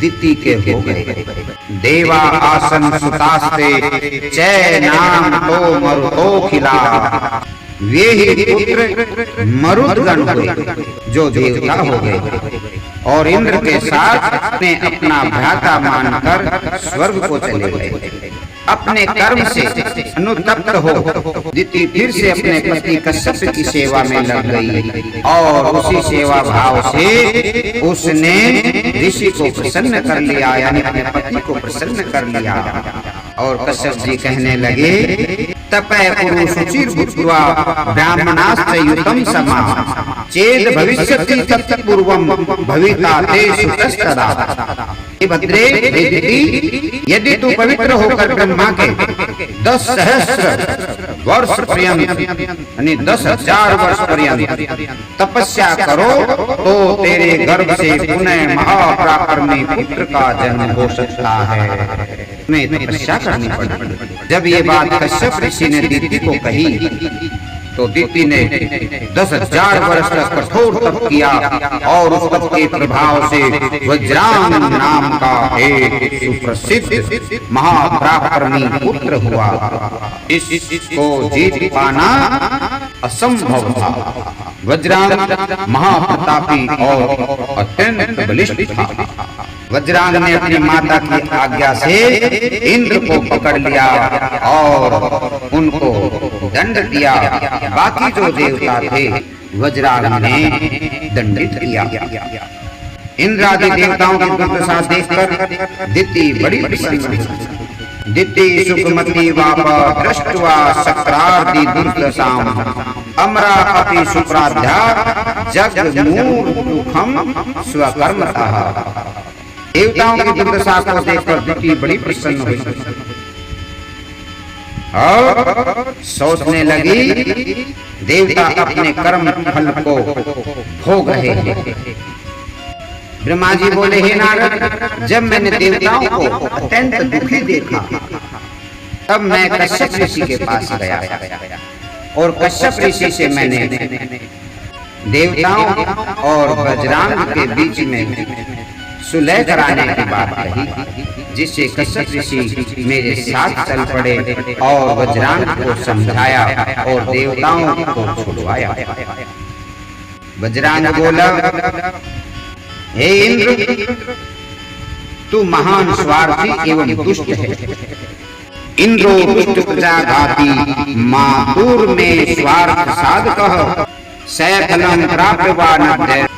दिति के हो गए। देवा आसन सुतास्ते चै नाम तो मरुतो खिला। वे ही पुत्र मरुदगण हुए जो देवता हो गए और इंद्र के साथ ने अपना भ्राता मानकर स्वर्ग को चले गए। अपने कर्म से अनुतप्त हो दिति फिर से अपने पति कश्यप की सेवा में लग गई और उसी सेवा भाव से उसने ऋषि को प्रसन्न कर लिया, यानी अपने पति को प्रसन्न कर लिया और कश्यप जी कहने लगे, तपय कुरु शुचिर भूत्वा ब्राह्मणाश्चयुतं समा चेद भविष्यति तत्पूर्वं भविता ते सुतस्तदा। हे भद्रे, हे दिति, यदि तू पवित्र होकर ब्रह्मा के 10 सहस्र वर्ष पर्यंत यानी 10,000 वर्ष पर्यंत तपस्या करो तो तेरे गर्भ से पुनः महापराक्रमी पुत्र का जन्म हो सकता है। मैं तपस्या करनी पड़ी। जब ये बात कश्यप ऋषि ने दिति को कही तो दिति ने 10,000 वर्ष तक कठोर तप किया और उस तप के प्रभाव से वज्रांग नाम का एक सुप्रसिद्ध महापराक्रमी पुत्र हुआ। इसको जीत पाना असंभव था। वज्रांग महाप्रतापी और अत्यंत बलिष्ठ था। वज्रांग ने अपनी माता की आज्ञा से इंद्र को पकड़ लिया और उनको दंड दिया। बाकी जो देवता थे वज्रांग ने दंडित किया। इंद्र आदि देवताओं की दुर्दशा देखकर दिति बड़ी प्रसन्न हुई। दिति सुखमती वाप दृष्ट्वा शक्रादि दुर्दशाम अमरा अपि सुप्राध्या जगमूर्खम स्वकर्मतः। देवताओं की दुर्दशा को देखकर दिति बड़ी प्रसन्न हुई और सोचने लगी, देवता अपने कर्म फल को भोग रहे हैं। ब्रह्मा जी बोले, हे नारद, जब मैंने देवताओं को अत्यंत दुखी देखा तब मैं कश्यप ऋषि के पास गया और कश्यप ऋषि से मैंने देवताओं और वज्रांग के बीच में सुलह कराने की बात कही, जिससे कश्यप ऋषि मेरे साथ चल पड़े और वज्रांग को समझाया और देवताओं को छुड़वाया। वज्रांग बोला, हे इंद्र, तू महान स्वार्थी एवं दुष्ट है। इंद्रो दुष्ट प्रजाघाती मातुर में स्वार्थ साधकः सैफलम प्राप्यवान्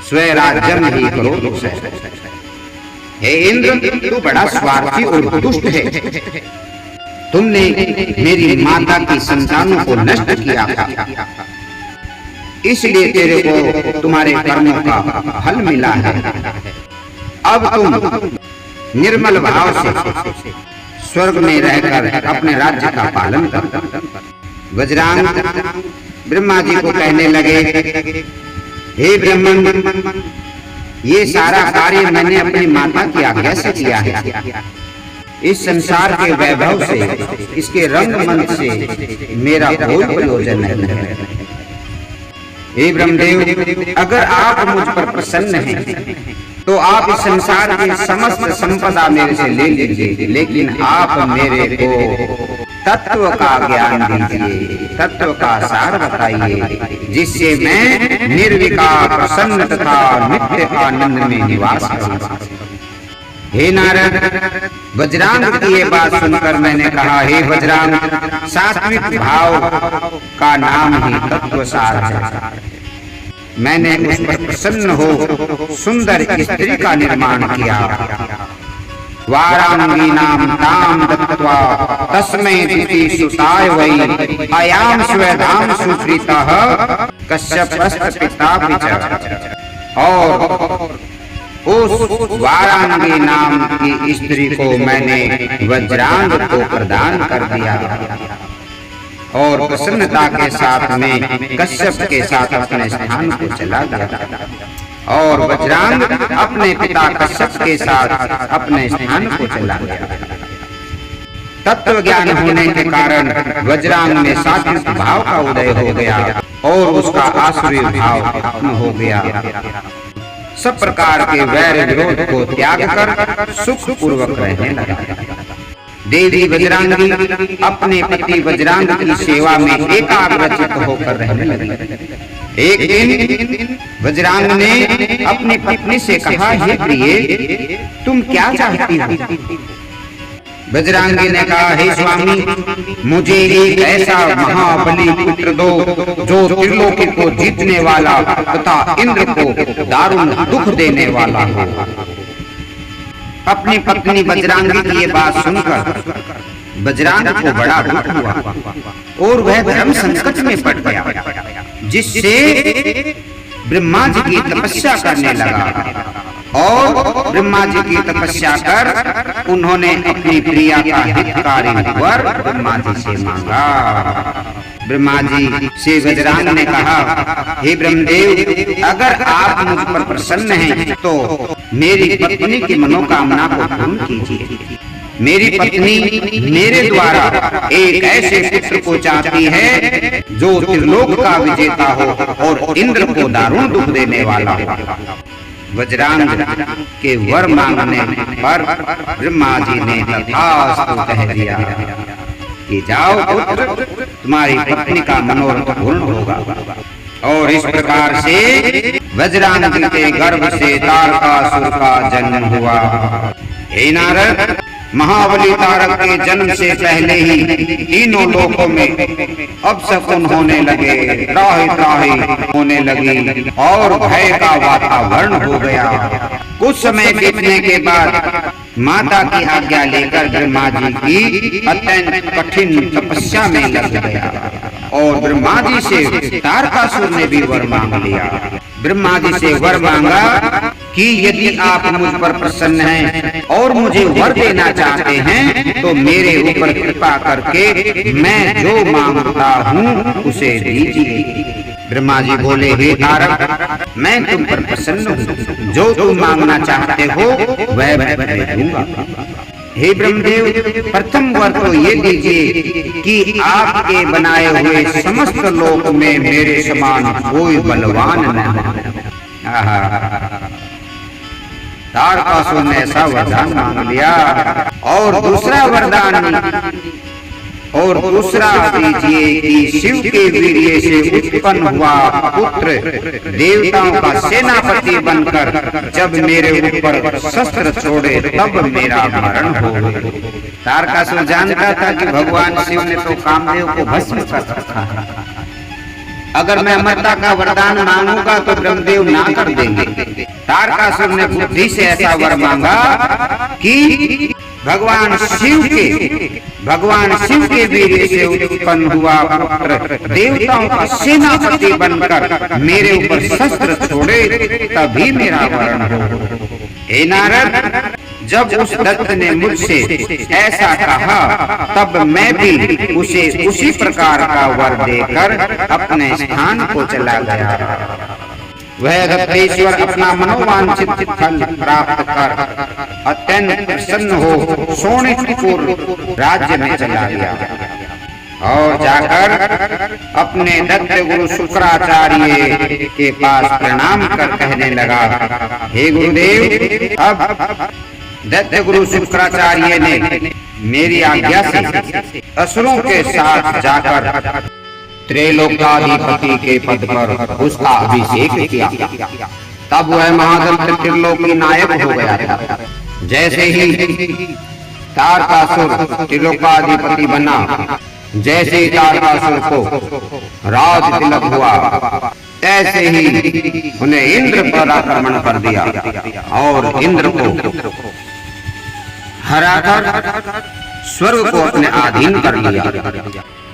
स्वराज्यम ही करो। हे इंद्र, तू बड़ा स्वार्थी और दुष्ट है। तुमने मेरी माता की संतानों को नष्ट किया था, इसलिए तेरे को तुम्हारे कर्मों का फल मिला है। अब तुम निर्मल भाव से स्वर्ग में रहकर अपने राज्य का पालन कर। वज्रांग ब्रह्मा जी को कहने लगे, हे ब्रह्मन, ये सारा कार्य मैंने अपनी माता की आज्ञा से किया है। इस संसार के वैभव से, इसके रंगमंच से मेरा कोई प्रयोजन नहीं है। हे ब्रह्मदेव, अगर आप मुझ पर प्रसन्न हैं तो आप इस संसार की समस्त संपदा मेरे से ले लीजिए, लेकिन आप मेरे को तत्व का ज्ञान दीजिए, तत्व का सार बताइए, जिससे मैं निर्विकार प्रसन्न तथा नित्य आनंद में निवास करूं। हे नारद, वज्रांग की ये बात सुनकर मैंने कहा, हे वज्रांग, सात्विक भाव का नाम ही तत्व सार है। मैंने उस पर प्रसन्न हो सुंदर स्त्री का निर्माण किया। वारांगीनां तां दत्त्वा तस्मै दिति सुताय वै अयां स्वधाम सुप्रीतः कश्यपस्य पिता विच। और उस वारांगी नाम की स्त्री को मैंने वज्रांग को प्रदान कर दिया और प्रसन्नता के साथ में कश्यप के साथ अपने स्थान को चला गया और वज्रांग अपने पिता कश्यप के साथ अपने स्थान को चला गया। तत्व ज्ञान होने के कारण वज्रांग में सात्विक भाव का उदय हो गया और उसका आसुरी भाव खत्म हो गया। सब प्रकार के वैर विरोध को त्याग कर सुख पूर्वक रहने लगा। देवी वज्रांगी अपने पति वज्रांग की सेवा में एकाग्रचित्त होकर रहने लगी। एक दिन वज्रांग ने अपनी पत्नी से कहा, हे प्रिय, तुम क्या चाहती हो? वज्रांगी ने कहा, हे स्वामी, मुझे एक ऐसा महाबली पुत्र दो जो त्रिलोकी को जीतने वाला तथा इंद्र को दारुण दुख देने वाला हो। अपनी पत्नी वज्रांगी की ये बात सुनकर वज्रांग को बड़ा दुख हुआ और वह धर्म संकट में पड़ गया, जिससे ब्रह्मा जी की तपस्या करने लगा। और ब्रह्मा जी की तपस्या कर उन्होंने अपनी प्रिया का हितकारी वर ब्रह्मा जी से मांगा। ब्रह्मा जी से वज्रांग ने कहा, हे ब्रह्मदेव, अगर आप मुझ पर प्रसन्न हैं तो मेरी पत्नी की मनोकामना को पूर्ण कीजिए। मेरी पत्नी मेरे द्वारा एक ऐसे पुत्र को चाहती है जो त्रिलोक का विजेता हो और इंद्र को दारुण दुख देने वाला हो। वज्रांग के वर मांगने पर ब्रह्मा जी ने तथास्तु कह दिया कि जाओ पुत्र, तुम्हारी पत्नी का मनोरथ पूर्ण होगा। और इस प्रकार से वज्रांग के गर्भ से तारकासुर का जन्म हुआ। हे नारद, महाबली तारक के जन्म से पहले ही तीनों लोकों में अपशकुन होने लगे, त्राहि त्राहि होने लगी और भय का वातावरण हो गया। कुछ समय बीतने के बाद माता की आज्ञा लेकर ब्रह्मा जी की अत्यंत कठिन तपस्या में लग गया और ब्रह्मा जी से तारकासुर ने भी वर मांग लिया। ब्रह्मा जी से वर मांगा कि यदि आप मुझ पर प्रसन्न हैं और मुझे वर देना चाहते हैं तो मेरे ऊपर कृपा करके मैं जो मांगता हूँ उसे दीजिए। ब्रह्मा जी बोले, हे तारक, मैं तुम पर प्रसन्न हूँ, जो तुम मांगना चाहते हो वह मैं दूंगा। हे ब्रह्मदेव, प्रथम वर तो ये दीजिए कि आपके बनाए हुए समस्त लोक में मेरे समान कोई बलवान न हो। तारकासुर ने ऐसा वरदान मांग लिया। और दूसरा दीजिए कि शिव के वीर्य से उत्पन्न हुआ पुत्र देवताओं का सेनापति बनकर जब मेरे ऊपर शस्त्र छोड़े तब मेरा मरण हो। तारकासुर जानता था कि भगवान शिव ने तो कामदेव को भस्म कर रखा है। अगर मैं अमरता का वरदान मांगूंगा तो ब्रह्मदेव ना कर देंगे। तारकासुर ने बुद्धि से ऐसा वर मांगा कि भगवान शिव के वीर्य से उत्पन्न हुआ पुत्र देवताओं का सेनापति बनकर मेरे ऊपर शस्त्र छोड़े तभी मेरा मरण हो। हे नारद, जब उस दत्त ने मुझसे ऐसा कहा तब मैं भी उसे उसी प्रकार का वर देकर अपने स्थान को चला गया। वह दत्तेश्वर अपना मनोवांछित फल प्राप्त कर अत्यंत प्रसन्न हो शोणितपुर राज्य में चला गया और जाकर अपने दत्त गुरु शुक्राचार्य के पास प्रणाम कर कहने लगा, हे गुरुदेव, अब दत्त गुरु शुक्राचार्य ने मेरी आज्ञा से असुरों के साथ जाकर त्रैलोकाधिपति के पद पर उसका अभिषेक किया। तब वह महादत्त त्रिलोकी नायक हो गया था। जैसे ही तारकासुर त्रिलोकाधिपति बना, जैसे ही तारकासुर को राज तिलक हुआ, ऐसे ही उन्हें इंद्र पर आक्रमण कर दिया और इंद्र को हराकर स्वर्ग को अपने अधीन कर लिया।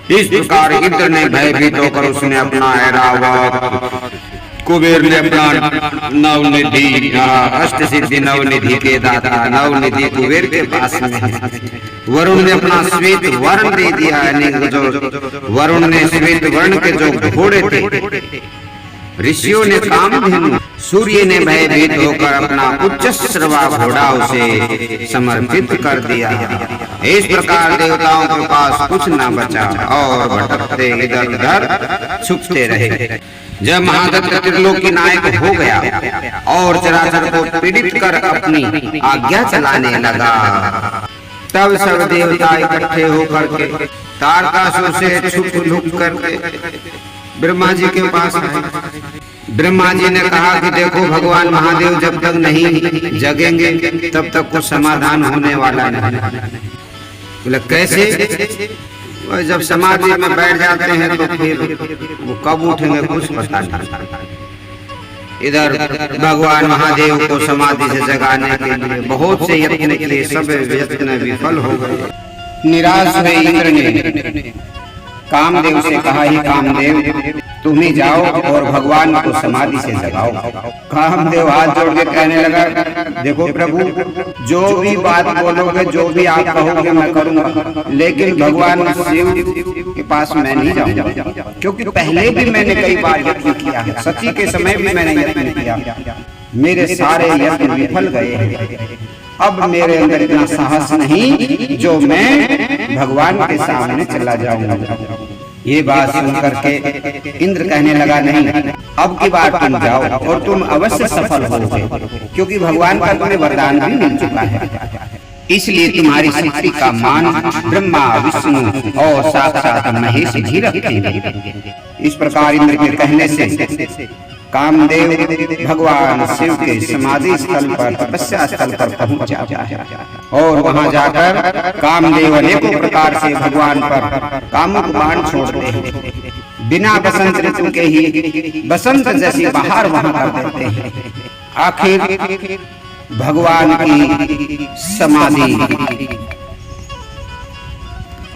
इस प्रकार इंद्र ने भयभीत होकर उसने अपना ऐरावत, कुबेर ने अपना नवनिधि, अष्ट सिद्धि नवनिधि के दाता नवनिधि कुबेर के पास में है। वरुण ने अपना श्वेत वर्ण दे दिया, जो वरुण ने श्वेत वर्ण के जो घोड़े थे, ऋषियों ने कामधेनु, सूर्य ने भयभीत होकर अपना उच्चश्रवा घोड़ा उसे समर्पित कर दिया। इस प्रकार देवताओं के पास कुछ न बचा और भटकते इधर उधर छुपते रहे। जब महादत्त त्रिलोकी नायक हो गया और चराचर को पीड़ित कर अपनी आज्ञा चलाने लगा, तब सब देवता इकट्ठे होकर के तारकासुर से छुप लुक करके ब्रह्मा जी के पास आए। ब्रह्मा जी ने कहा कि देखो, भगवान महादेव जब तक नहीं जगेंगे तब तक कुछ समाधान होने वाला नहीं। बोले कैसे? जब समाधि में बैठ जाते हैं तो फिर वो कब उठेंगे कुछ पता नहीं। इधर भगवान महादेव को समाधि से जगाने के लिए बहुत से यत्न किए, सब यत्न विफल हो गए। निराश हुए इंद्र ने कामदेव से कहा, ही कामदेव तुम ही जाओ और भगवान को समाधि से जगाओ। कामदेव हाथ जोड़ के कहने लगा, देखो प्रभु, जो भी बात बोलोगे, जो भी आप कहोगे मैं करूंगा, लेकिन भगवान शिव के पास मैं नहीं जाऊंगा, क्योंकि पहले भी मैंने कई बार यत्न किया है, सती के समय भी मैंने यत्न किया, मेरे सारे यत्न विफल गए हैं। अब मेरे अंदर इतना साहस नहीं जो मैं भगवान के सामने चला जाऊंगा। ये बात सुनकर के इंद्र कहने लगा, नहीं, अब की बार तुम जाओ और तुम अवश्य सफल होगे, क्योंकि भगवान का तुम्हें वरदान भी मिल चुका है। इसलिए तुम्हारी शक्ति का मान ब्रह्मा, विष्णु और साक्षात महेश भी रखेंगे। इस प्रकार इंद्र के कहने से कामदेव भगवान शिव के समाधि स्थल पर, तपस्या स्थल पर पहुंच जाता है और वहां जाकर कामदेव अनेकों प्रकार से भगवान पर कामुक बाण छोड़ते हैं। बिना बसंत ऋतु के ही बसंत जैसी बहार वहां कर देते हैं। आखिर भगवान की समाधि,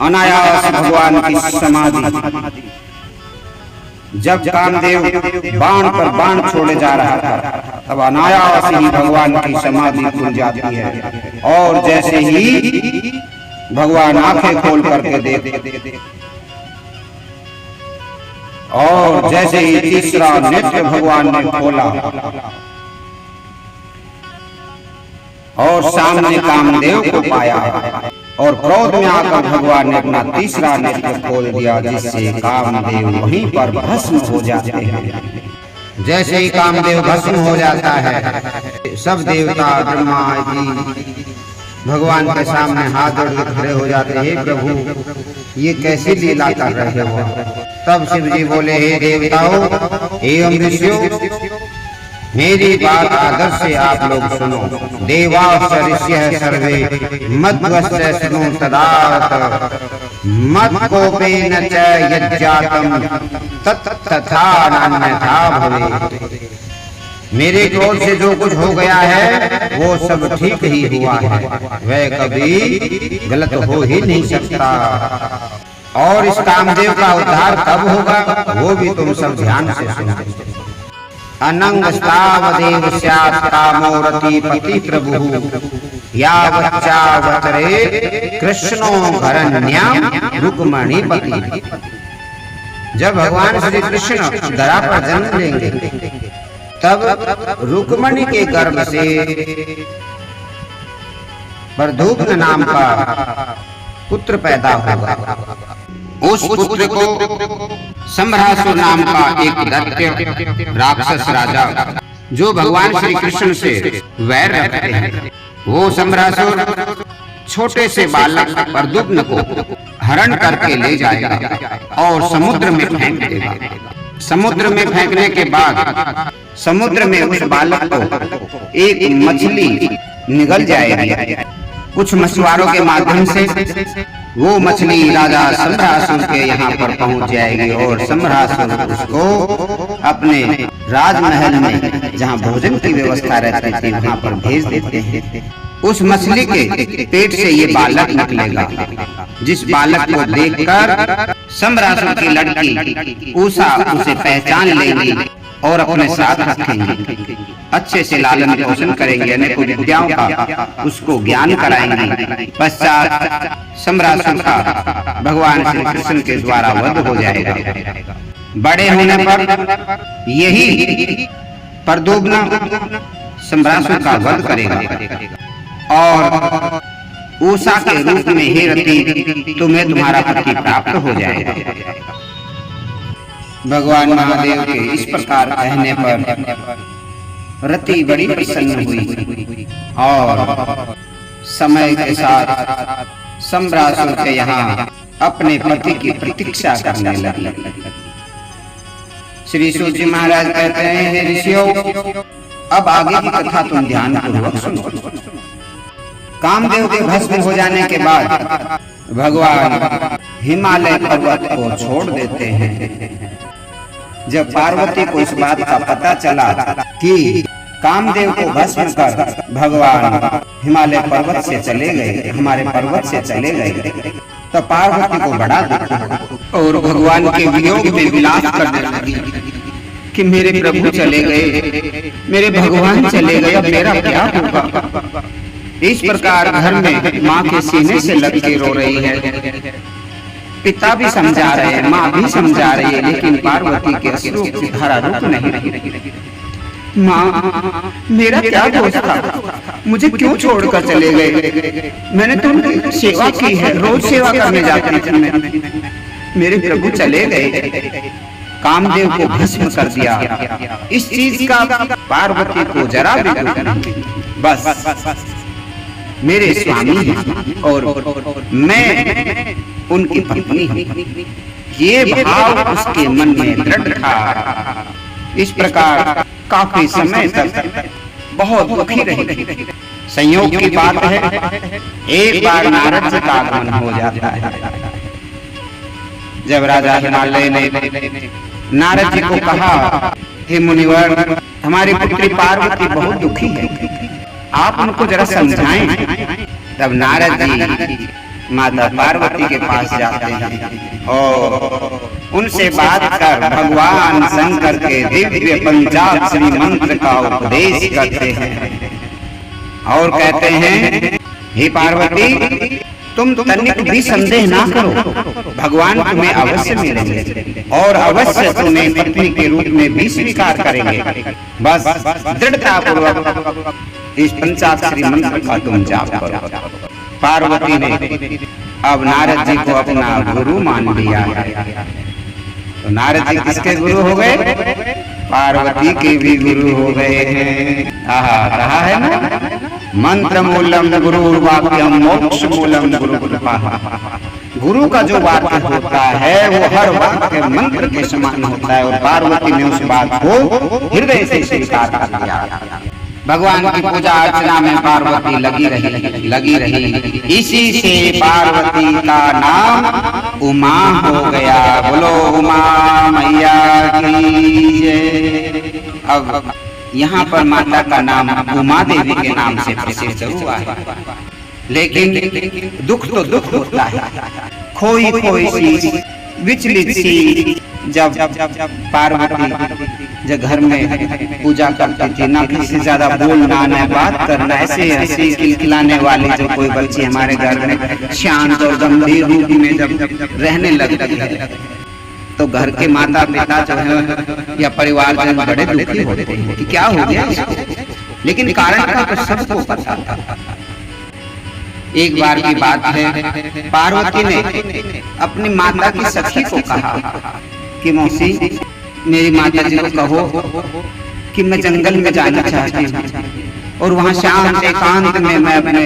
अनायास भगवान की समाधि, जब कामदेव बाण पर बाण छोड़े जा रहा था, तब अनायास ही भगवान की समाधि खुल जाती है और जैसे ही भगवान आंखें खोल करके देखते और जैसे ही तीसरा नेत्र भगवान ने खोला और सामने कामदेव को पाया और क्रोध में आकर भगवान ने अपना तीसरा नेत्र खोल दिया, जिससे कामदेव वहीं पर भस्म हो जाते हैं। जैसे ही कामदेव भस्म हो जाता है, सब देवता ब्रह्मा जी भगवान के सामने हाथ जोड़ के खड़े हो जाते हैं, हे प्रभु ये कैसी लीला कर रहे हो। तब शिव जी बोले, हे देवताओं एवं ऋषियों, मेरी बात आदर से आप लोग सुनो। देवास ऋषयः सर्वे मद्वस्य शृणु तदात मत्कोपेन च यज्जातम तथा नान्यथा भवेत्। मेरे क्रोध से जो कुछ हो गया है वो सब ठीक ही हुआ है, वह कभी गलत हो ही नहीं सकता। और इस कामदेव का उद्धार कब होगा वो भी तुम सब ध्यान से सुनो। अनंगस्तावदेव स्यात् कामो रतिपति प्रभुः यावच्चावतरे कृष्णो घरण्याम रुक्मणीपति। जब भगवान श्री कृष्ण धरा पर जन्म लेंगे, तब रुक्मणी के गर्भ से प्रद्युम्न नाम का पुत्र पैदा होगा। उस पुत्र को संभ्रासुर नाम का एक दैत्य राक्षस राजा, जो भगवान श्री कृष्ण से वैर रखते हैं, वो संभ्रासुर छोटे से बालक प्रद्युम्न को हरण करके ले जाएगा और समुद्र में फेंक देगा। समुद्र में फेंकने के बाद समुद्र में उस बालक को एक मछली निगल जाएगी। कुछ मछुआरों के माध्यम से वो मछली राजा संभ्रासुर के यहाँ पर पहुंच जाएगी और संभ्रासुर उसको अपने राजमहल में, जहाँ भोजन की व्यवस्था रहती थी, वहाँ पर भेज देते हैं। उस मछली के पेट से ये बालक निकलेगा, जिस बालक को देखकर संभ्रासुर की लड़की उषा उसे पहचान लेंगी और अपने साथ रखेंगे, अच्छे से लालन पोषण करेंगे, अनेकों विद्याओं का उसको ज्ञान कराएंगे। पश्चात संभ्रासुर का भगवान श्री कृष्ण के द्वारा वध हो जाएगा। बड़े होने पर यही प्रद्युम्न संभ्रासुर का वध करेगा और उषा के रूप में हे रति तुम्हें तुम्हारा पति प्राप्त हो जाएगा। भगवान महादेव के इस प्रकार कहने पर रति बड़ी प्रसन्न हुई और समय के साथ संभ्रासुर के यहाँ अपने पति की प्रतीक्षा करने लगी। श्री सूत जी महाराज कहते हैं, हे ऋषियों, अब आगे की कथा तुम ध्यान पूर्वक सुनो। कामदेव के भस्म हो जाने के बाद भगवान हिमालय पर्वत को छोड़ देते हैं। जब पार्वती को इस बात का पता चला कि कामदेव को भस्म कर भगवान हिमालय पर्वत से चले गए, हमारे पर्वत से चले गए। तो पार्वती को बड़ा दुख हुआ और भगवान के वियोग में विलाप करने लगी कि मेरे प्रभु चले गए, मेरे भगवान चले गए, अब मेरा क्या होगा। इस प्रकार घर में माँ के सीने से लग के रो रही है। पिता भी समझा रहे हैं, माँ भी समझा रही है, लेकिन पार्वती के अश्रु की धारा रुक नहीं रही। माँ, मेरा क्या दोष था, मुझे क्यों छोड़कर चले गए? मैंने तुमकी सेवा की है, रोज सेवा करने जाती थी मैं, मेरे प्रभु चले गए, कामदेव को भस्म कर दिया। इस चीज का पार्वती को जरा भी दुख नहीं। बस मेरे स्वामी हैं और मैं उनकी पत्नी हूँ, ये भाव उसके मन में दृढ़ था। इस प्रकार काफी समय तक बहुत दुखी रही। संयोग की बात है, एक बार नारद जी का आगमन हो जाता है। जब राजा हिमालय ने नारद जी को कहा, हे मुनिवर, हमारी पुत्री पार्वती बहुत दुखी है, आप उनको जरा समझाएं। तब नारद जी माता पार्वती के पास जाते हैं और उनसे बात कर भगवान शंकर के दिव्य पंचाक्षरी मंत्र का उपदेश करते हैं और कहते हैं, हे पार्वती, तुम तनिक भी संदेह ना करो, भगवान तुम्हें अवश्य मिलेंगे और अवश्य तुम्हें पत्नी के रूप में भी स्वीकार करेंगे। बस दृढ़ता पूर्वक इस पंचाक्षरी मंत्र का तुम जाप करो। पार्वती ने अब नारद जी को अपना गुरु मान लिया है। तो नारद जी किसके गुरु हो गए? पार्वती के भी गुरु हो गए हैं। कहा है ना, मंत्र मूलम गुरु वाक्यम मोक्ष मूलम गुरु कृपा। गुरु का जो वाक्य होता है वो हर वाक्य मंत्र के समान होता है और पार्वती ने उस बात को हृदय से स्वीकार कर लिया। भगवान की पूजा अर्चना में पार्वती लगी रही। इसी से पार्वती का नाम उमा हो गया। बोलो उमा मैया की जय। अब यहाँ पर माता का नाम उमा देवी के नाम से प्रसिद्ध हुआ है, लेकिन दुख तो दुख होता है। खोई सी विचलित सी जब पार्वती जब घर में पूजा करती थी, ना किसी से ज्यादा बोलना न बात करना, ऐसे हंसी खिलखिलाने वाली जो कोई बच्ची हमारे घर में शांत और गंभीर रूप में जब रहने लगती है तो घर के माता पिता जो है या परिवार जन बड़े दुखी होते हैं कि क्या हो गया इसको। लेकिन कारण का तो सबको पता था। एक बार की बात है, पार्वती ने अपनी माता की सखी को कहा कि मौसी, मेरी माता जी को कहो कि मैं जंगल में जाना चाहती हूँ और वहाँ शांत एकांत में मैं अपने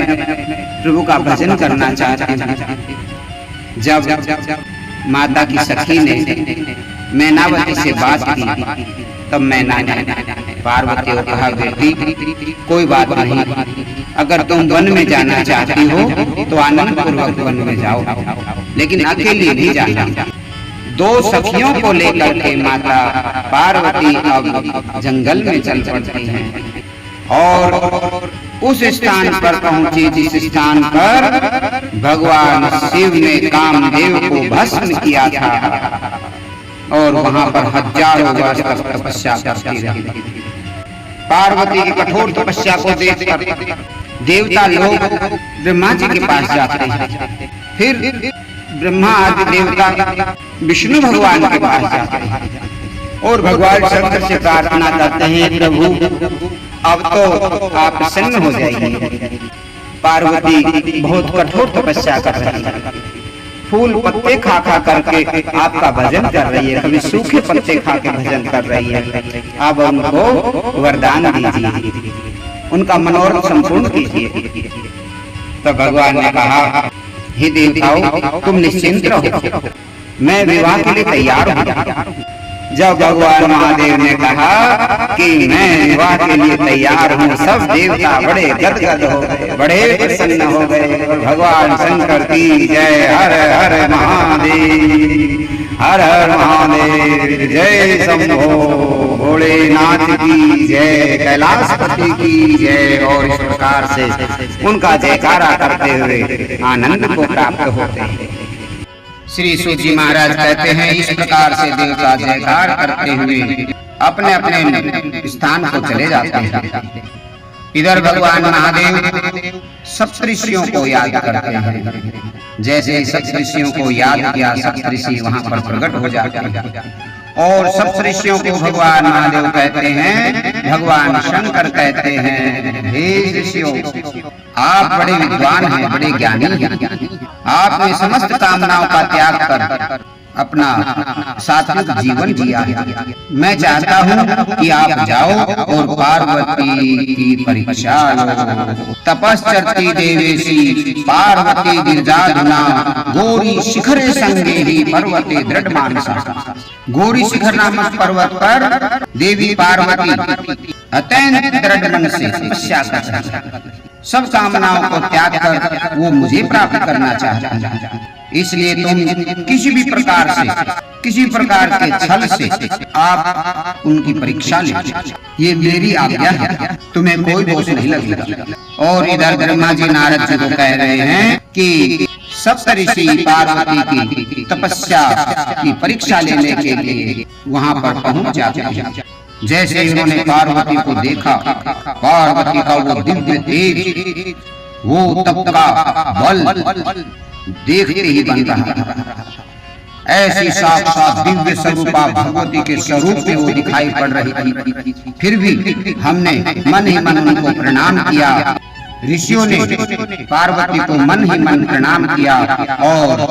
प्रभु का भजन करना चाहती हूँ। जब माता की सखी ने मैनावती से बात की तब मैना ने पार्वती को कहा, बेटी कोई बात नहीं, अगर तुम वन में जाना चाहती हो तो आनंद पूर्वक वन में जाओ, लेकिन अकेली नहीं जाना। दो सखियों को लेकर के माता पार्वती अब जंगल में चल पड़ती हैं और उस स्थान पर पहुंची जिस स्थान पर भगवान शिव ने कामदेव को भस्म किया था और वहां पर हजारों वर्ष तक तपस्या करती रही। पार्वती की कठोर तपस्या को देखकर देवता लोग ब्रह्मा जी के पास जाते हैं, फिर ब्रह्मा आदि देवता विष्णु भगवान के पास जाते हैं और भगवान शंकर से प्रार्थना करते हैं, प्रभु अब तो आप प्रसन्न हो जाइए। पार्वती बहुत कठोर तपस्या कर रही है, फूल पत्ते खा करके आपका भजन कर रही है, कभी सूखे पत्ते खा के भजन कर रही है। अब उनको वरदान दीजिए, उनका मनोरथ संपूर्ण कीजिए। तो भगवान ने कहा, हे देवताओं, तुम निश्चिंत रहो, मैं विवाह के लिए तैयार हूँ। जब भगवान महादेव ने कहा कि मैं विवाह के लिए तैयार हूँ, सब देवता बड़े गदगद हो गए, बड़े प्रसन्न हो गए। भगवान शंकर की जय। हर हर महादेव, हर हर महादेव, जय शंभो भोले। नाथ की जय, कैलाशपति की जय। और इस प्रकार से उनका जयकारा करते हुए आनंद को प्राप्त होते हैं। श्री सूत जी महाराज कहते हैं, इस प्रकार से देव का जयकार करते हुए अपने अपने स्थान को चले जाते हैं। इधर भगवान महादेव सप्तऋषियों को याद करते हैं। जैसे सप्तऋषियों को याद किया, सप्तऋषि वहां पर प्रकट हो जाते हैं। और सप्तऋषियों को भगवान महादेव कहते हैं, भगवान शंकर कहते हैं, हे ऋषियों, आप बड़े विद्वान हैं, बड़े ज्ञानी हैं। आपने समस्त कामनाओं का त्याग कर अपना सात्विक जीवन जिया है। मैं चाहता हूँ कि आप जाओ और पार्वती की परीक्षा लो। तपश्चरती देवेशी पार्वती गिरिजाधुना गौरी शिखरे संगे ही पर्वते दृढ़ मानसा। गौरी शिखर नामक पर्वत पर देवी पार्वती अत्यंत दृढ़ मन से तपस्या कर रही है। सब कामनाओं को त्याग कर वो मुझे प्राप्त करना चाहती है। इसलिए तुम किसी भी प्रकार से, किसी प्रकार के छल से आप उनकी परीक्षा ले, ये मेरी आज्ञा है, तुम्हें कोई दोष नहीं लगेगा। और इधर ब्रह्मा जी नारद जी को कह रहे हैं कि सप्तऋषि पार्वती की तपस्या की परीक्षा लेने के लिए वहां पर पहुंच जाते हैं। जैसे इन्होंने पार्वती को देखा, पार्वती का वो दिव्य तेज, वो तप का बल देखते ही बन रहा। ऐसी साक्षात दिव्य स्वरूपा भगवती के स्वरूप में वो दिखाई पड़ रही थी। फिर भी हमने मन ही मन उनको प्रणाम किया। ऋषियों ने पार्वती को मन ही मन प्रणाम किया और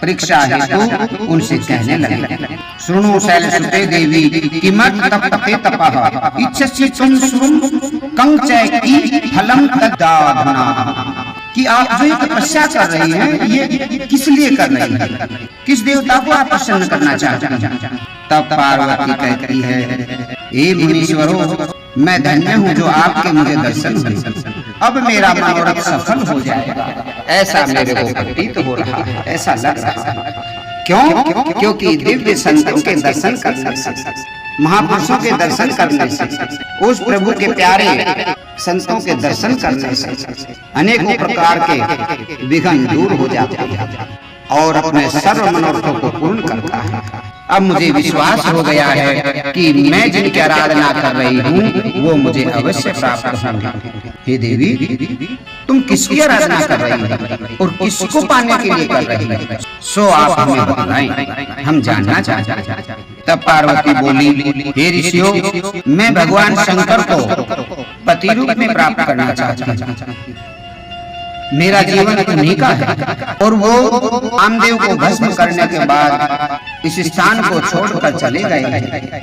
परीक्षा हेतु उनसे कहने लगे, सुनो शैलसुते देवी, किमर्थ तपते तपः इच्छसि त्वं सुरं कंचैकी फलं तद्दाधुना। कि आप जो तपस्या कर रही हैं, ये किस लिए कर रही हैं? किस देवता को आप प्रसन्न करना चाहते हैं? तब पार्वती कहती है, हे मुनीश्वरों, मैं धन्य हूँ जो आपके मुझे दर्शन हुए। अब मेरा मनोरथ सफल हो जाएगा, ऐसा मेरे को प्रतीत हो रहा है, ऐसा लग रहा है। क्यों? क्योंकि दिव्य संतों के दर्शन करने से, महापुरुषों के दर्शन करने से, उस प्रभु के प्यारे संतों के दर्शन करने से अनेकों प्रकार के विघ्न दूर हो जाते हैं और अपने सर्व मनोरथों को पूर्ण करता है। अब मुझे विश्वास हो गया है कि मैं जिनकी आराधना कर रही हूँ वो मुझे अवश्य प्राप्त होंगे। हे देवी, तुम किसकी आराधना कर रही हो और किसको पाने के लिए कर रही हो? सो आप हमें बताएं, हम जानना चाहते हैं। तब पार्वती बोली, हे ऋषियों, मैं भगवान शंकर को पति रूप में प्राप्त करना चाहती हूँ। मेरा जीवन उन्हीं का है और वो कामदेव को भस्म करने के बाद इस स्थान को छोड़कर चले गए हैं।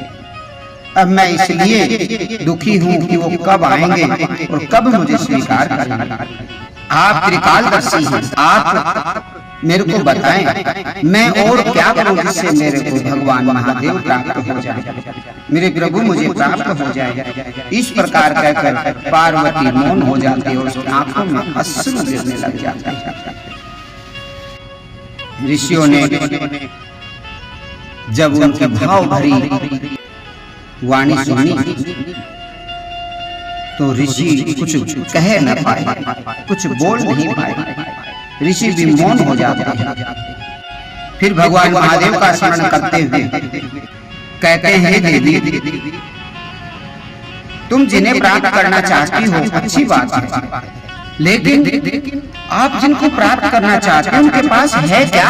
अब मैं इसलिए दुखी हूँ कि वो कब आएंगे और कब मुझे स्वीकार करेंगे। आप त्रिकालदर्शी हैं, आप मेरे को बताएं, मैं और क्या करूं जिससे मेरे को भगवान महादेव प्राप्त हो जाए, मेरे प्रभु मुझे प्राप्त हो जाए। इस प्रकार कहकर पार्वती मौन हो जाती है और उसकी आंखों में अश्रु गिरने लग जाते हैं। ऋषियों ने जब उनकी भाव भरी वाणी सुनी तो ऋषि कुछ कह न पाए, कुछ बोल नहीं पाए। ऋषि भी मौन हो जाते हैं। फिर भगवान महादेव का स्मरण करते हुए कहते हैं, देवी, तुम जिन्हें प्राप्त करना चाहती हो अच्छी बात है, लेकिन आप जिनको प्राप्त करना चाहते हो उनके पास है क्या?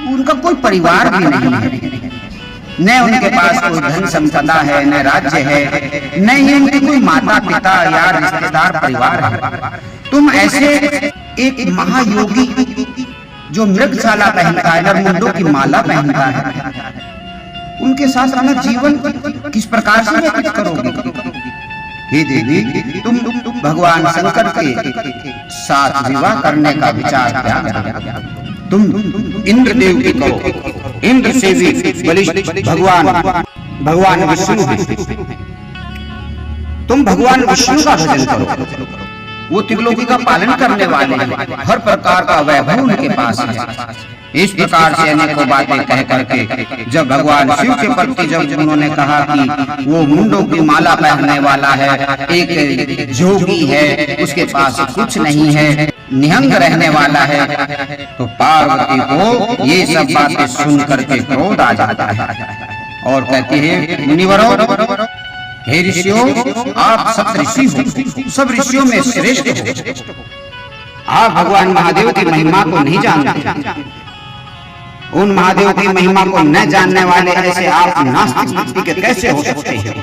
उनका कोई परिवार भी नहीं है, न उनके पास कोई धन संपदा है, न राज्य है, न ही उनके कोई माता पिता या रिश्तेदार परिवार है। तुम ऐसे एक महायोगी जो मृगशाला पहनता है, नरमुंडों की माला पहनता है, उनके साथ अपना जीवन किस प्रकार से व्यतीत करोगे? हे देवी, तुम भगवान शंकर के साथ विवाह करने का विचार त्याग करो। तुम इंद्रदेव की कहो, इंद्र से भी बलिष्ठ भगवान विष्णु हैं। तुम भगवान विष्णु का भजन करो। वो त्रिलोकी का पालन करने वाले हैं, हर प्रकार का वैभव उनके पास है। इस प्रकार से अनेकों बातें कह करके जब भगवान शिव के प्रति जब उन्होंने कहा कि वो मुंडों की माला पहनने वाला है, एक जोगी है, उसके पास कुछ नहीं है, निहंग रहने वाला है, तो पार्वती को ये सब बातें सुन करके क्रोध आ जाता है और कहती है, मुनिवरों, हे ऋषियों, आप सब ऋषि हो, सब ऋषियों में श्रेष्ठ हो, आप भगवान महादेव की महिमा को नहीं जानते। उन महादेव की महिमा को न जानने वाले ऐसे आप नास्तिक के कैसे हो सकते हैं?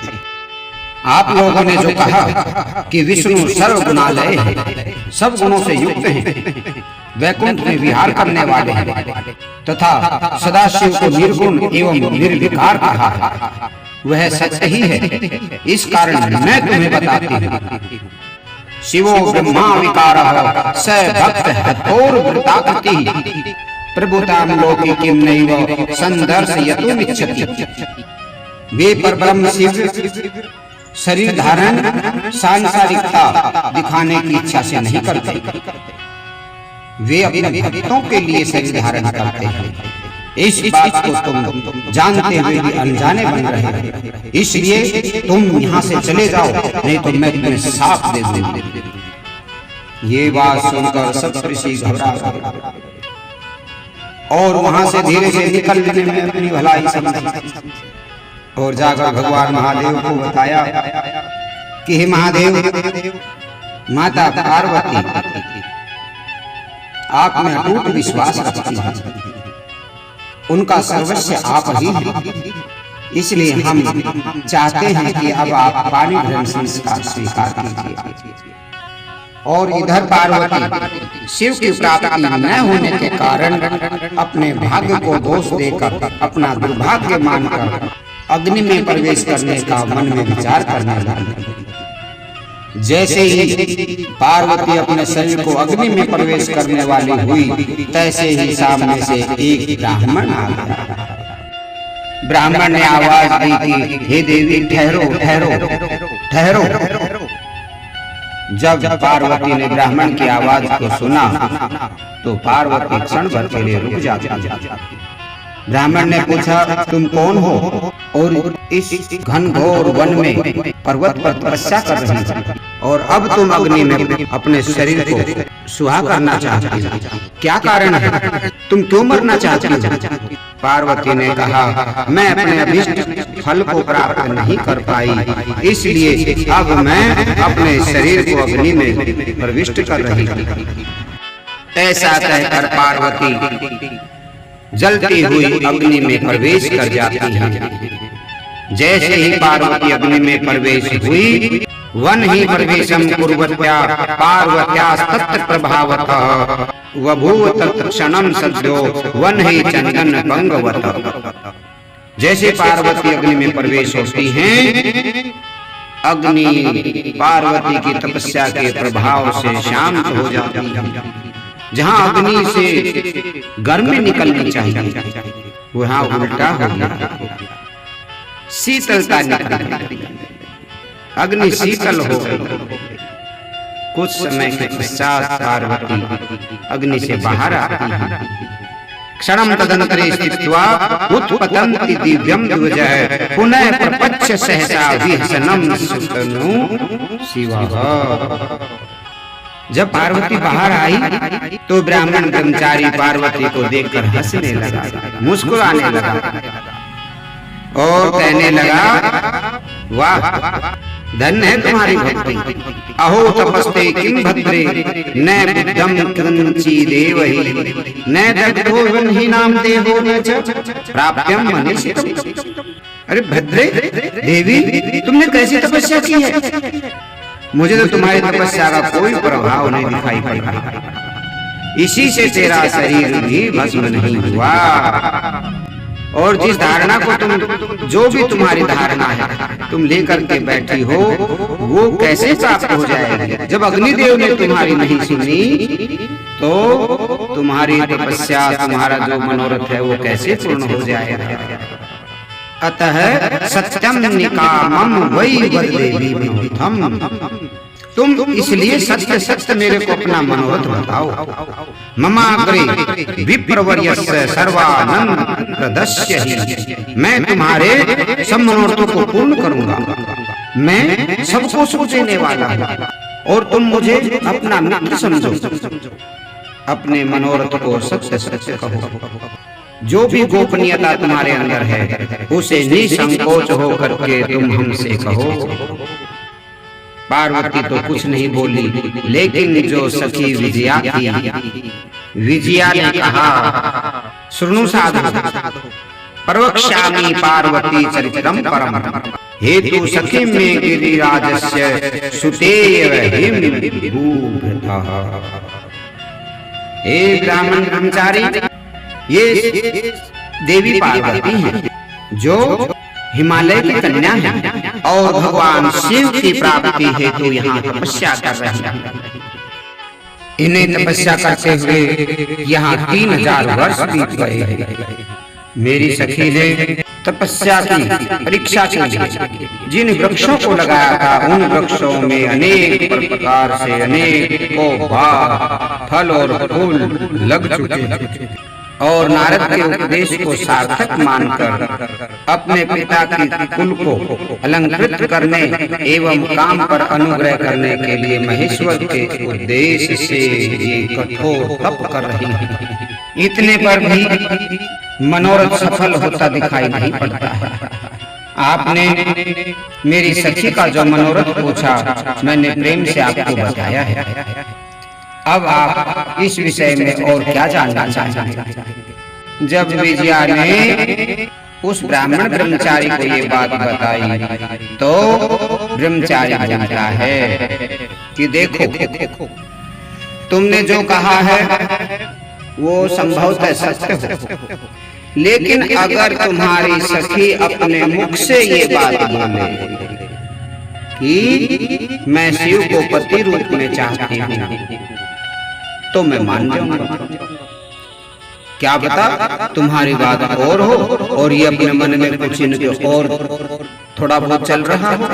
आप लोगों ने जो कहा कि विष्णु सर्वगुणालय है, सब गुणों से युक्त हैं, वैकुंठ में विहार करने वाले हैं तथा सदाशिव को निर्गुण एवं निर्विकार कहा है, वह सच ही है। इस कारण मैं तुम्हें बताती हूँ, शिवो ब्रह्मा विकारः स भक्त हतोर वृताकृति प्रभुताम लोके किम नैव संदर्शयतुमिच्छति। वे परब्रह्म शिव शरीर धारण सांसारिकता दिखाने की इच्छा से नहीं करते, वे अपने भक्तों के लिए शरीर धारण करते हैं। इस बात को तुम जानते हुए भी अनजाने बन रहे हो, इसलिए तुम यहाँ से चले जाओ, नहीं तो मैं तुम्हें साफ दे दूंगा। ये बात सुनकर सब ऋषि घबरा गए और वहां से धीरे से निकलने में अपनी भलाई समझी और जाकर भगवान महादेव को बताया कि हे महादेव, माता पार्वती आप में अटूट विश्वास रखती है, उनका सर्वस्व आप ही हैं, इसलिए हम चाहते हैं कि अब आप पानी ग्रहण संस्कार स्वीकार कीजिए। और इधर पार्वती शिव की प्राप्ति न होने के कारण अपने भाग्य को दोष देकर अपना दुर्भाग्य मानकर अग्नि में प्रवेश करने का मन में विचार करने लगी। जैसे ही पार्वती अपने शरीर को अग्नि में प्रवेश करने वाली हुई, तैसे ही सामने से एक ब्राह्मण आ गया। ब्राह्मण ने आवाज दी कि हे देवी, ठहरो ठहरो ठहरो। जब पार्वती ने ब्राह्मण की आवाज को सुना तो पार्वती क्षण भर के लिए रुक जाती। ब्राह्मण ने पूछा, तुम कौन हो और इस घनघोर वन में पर्वत पर तपस्या कर रही हो, और अब तुम अग्नि में अपने शरीर को सुहा करना चाहती हो, क्या कारण है? तुम क्यों मरना चाहती हो? पार्वती ने कहा, मैं अपने अभीष्ट फल को प्राप्त नहीं कर पाई, इसलिए अब मैं अपने शरीर को अग्नि में प्रविष्ट कर रही हूँ। ऐसा कहकर पार्वती जलती हुई अग्नि में प्रवेश कर जाती है। जैसे ही पार्वती अग्नि में प्रवेश हुई, वन ही प्रवेशम कुर्वत्या पार्वत्यास्तत्र प्रभावतः वभूव तत्क्षणं सद्यो वन ही चंदन भंगवतः। जैसे पार्वती अग्नि में प्रवेश होती हैं, अग्नि पार्वती की तपस्या के प्रभाव से शांत हो जाती है। जहाँ अग्नि से गर्मी निकलनी चाहिए, वहाँ उल्टा हो गया, शीतलता निकल, अग्नि शीतल हो गई। कुछ समय के पश्चात पार्वती अग्नि से बाहर आती है। क्षणम तदंतरे स्थित्वा उत्पतन्ति दिव्यम द्विजः पुनः प्रपच्छ सहसा विहसनम सुतनु शिवः। जब पार्वती बाहर आई तो ब्राह्मण ब्रह्मचारी पार्वती को देखकर हंसने लगा, मुस्कुराने लगा और कहने लगा, वाह, धन्य है तुम्हारी भक्ति। अहो तपस्ते किम भद्रे न बुद्धम कंची देवहि न दग्धो वह्निनाम देवो न च प्राप्यम मनीषितम्। अरे भद्रे देवी, तुमने कैसी तपस्या की है? मुझे तो तुम्हारी तपस्या का कोई प्रभाव नहीं दिखाई पड़ रहा, इसी से तेरा शरीर भी भस्म नहीं हुआ, और जिस धारणा को तुम, जो भी तुम्हारी धारणा है तुम लेकर के बैठी हो, वो कैसे प्राप्त हो जाएगी? जब अग्निदेव ने तुम्हारी नहीं सुनी तो तुम्हारी तपस्या, तुम्हारा जो मनोरथ है वो कैसे पूर्ण हो जाएगा? अतः सत्यम निकामम वै वद देवी मनोरथम। तुम इसलिए सत्य सत्य मेरे को अपना मनोरथ बताओ। ममाग्रे विप्रवर्यस्य सर्वानंद प्रदस्य ही, मैं तुम्हारे सब मनोरथों को पूर्ण करूंगा। मैं सबको सुख देने वाला हूँ और तुम मुझे अपना मित्र समझो। अपने मनोरथ को सत्य सत्य कहो। जो भी गोपनीयता तुम्हारे अंदर है उसे निसंकोच होकर के तुम हमसे कहो। पार्वती तो कुछ नहीं बोली, लेकिन जो सखी विजया थी, विजया ने कहा, सुनो साधु, प्रवक्ष्यामि पार्वती चरित्रम परम, हेतु सखी में गिरिराजस्य सुतेव हिम भूभृतः। हे ब्राह्मण ब्रह्मचारी, ये देवी पार्वती हैं जो हिमालय की कन्या है और भगवान शिव की प्राप्ति हेतु यहाँ तपस्या कर रही है। इन्हें तपस्या करते हुए यहाँ 3000 वर्ष बीत गए हैं। मेरी सखी ने तपस्या की परीक्षा के लिए जिन वृक्षों को लगाया था, उन वृक्षों में अनेक प्रकार से अनेकों बार फल और फूल लग चुके थे और नारद के उपदेश को सार्थक मानकर अपने पिता की कुल को अलंकृत करने एवं काम पर अनुग्रह करने के लिए महेश्वर के उद्देश्य से ये कठोर तप कर रही है। इतने पर भी मनोरथ सफल होता दिखाई नहीं पड़ता है। आपने मेरी सखी का जो मनोरथ पूछा, मैंने प्रेम से आपको बताया है। अब आप इस विषय में और क्या जानना चाहते हैं? जब विजया ने उस ब्राह्मण ब्रह्मचारी को ये बात बताई तो ब्रह्मचारी जानता है कि देखो, तुमने जो कहा है वो संभवतः सत्य हो, लेकिन अगर तुम्हारी सखी अपने मुख से ये बात बोले कि मैं शिव को पति रूप में चाहती हूँ तो मैं मान जाऊंगा। क्या बता तुम्हारी बात और हो और ये अपने मन में कुछ इनके और थोड़ा बहुत चल रहा हो।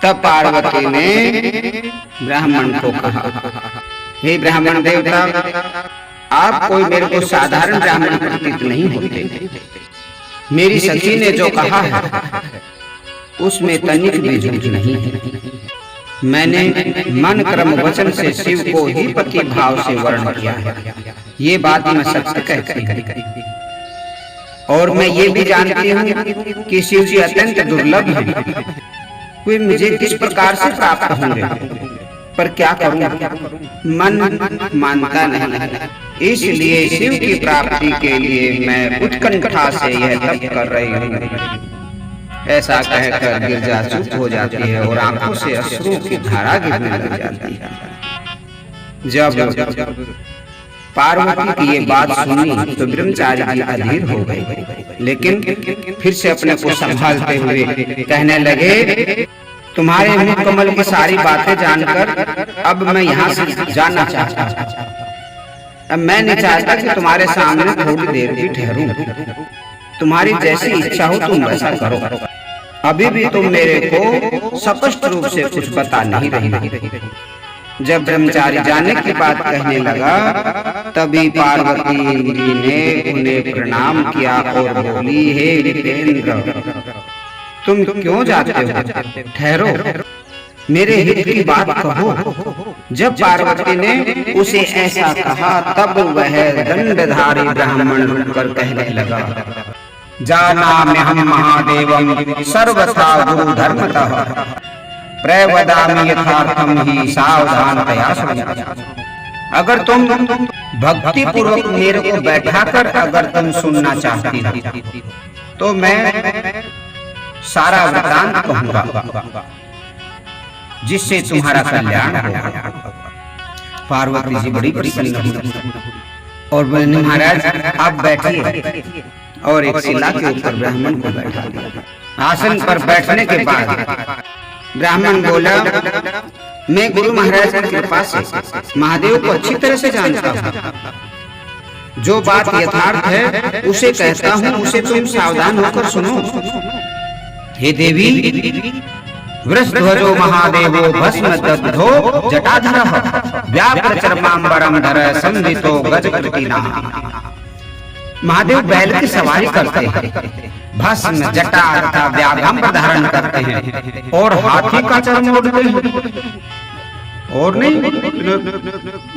तब पार्वती ने ब्राह्मण को कहा, हे ब्राह्मण देवता, आप कोई मेरे को साधारण ब्राह्मण प्रतीत नहीं होते। मेरी सखी ने जो कहा है उसमें तनिक भी झूठ नहीं है। मैंने मन क्रम वचन से शिव को ही पति भाव से वर्ण किया है। ये बात मैं सत्य कहती हूँ और मैं ये भी जानती हूँ कि शिव जी अत्यंत दुर्लभ है। वे मुझे किस प्रकार से प्राप्त होंगे, पर क्या करूँ, मन मानता नहीं। इसलिए शिव की प्राप्ति के लिए मैं उत्कंठा से यह तप कर रही हूँ। ऐसा कहकर गिरजा चुप हो जाती है और आंखों से अश्रुओं की धारा गिरने लग जाती है। जब पार्वती की ये बात सुनी तो ब्रह्मचारी जी अधीर हो गए, लेकिन फिर से अपने को संभालते हुए कहने लगे, तुम्हारे मुख कमल की सारी बातें जानकर अब मैं यहाँ से जाना चाहता हूँ। अब मैं नहीं चाहता कि तुम्हारे सामने थोड़ी देर भी ठहरूं। तुम्हारी जैसी इच्छा हो तुम वैसा करो। अभी भी तुम मेरे को स्पष्ट रूप से कुछ बता नहीं रही। जब ब्रह्मचारी जाने की बात कहने लगा तभी पार्वती ने उन्हें प्रणाम किया और बोली, हे विप्रेंद्र, तुम क्यों जाते हो? ठहरो, मेरे हित की बात कहो। जब पार्वती ने उसे ऐसा कहा तब वह दंडधारी ब्राह्मण होकर कहने लगा, जानाम्यहं महादेवं सर्वथा गुरु धर्मतः, प्रवदामि यथार्थं हि सावधानतया शृणु। अगर तुम भक्ति पूर्वक मेरे को बैठाकर अगर तुम सुनना चाहती हो तो मैं सारा वृतांत कहूंगा जिससे तुम्हारा कल्याण होगा। पार्वती जी बड़ी प्रसन्न हुई और बोले, महाराज आप बैठिए, और एक शिला के ऊपर ब्राह्मण को बैठा दिया। आसन पर बैठने के बाद ब्राह्मण बोला, मैं गुरु महाराज की कृपा से महादेव को अच्छी तरह से जानता हूँ। जो बात यथार्थ है उसे कहता हूँ, उसे तुम सावधान होकर सुनो। हे देवी, वृषध्वजो महादेवो भस्म दग्धो जटाधरः व्याघ्र चर्मांबरम धर संवितो गजकृतिना। महादेव बैल की सवारी करते हैं, भस्म जटा तथा व्याघ्र धारण करते हैं और हाथी का चर्म ओढ़ते हैं। और नहीं,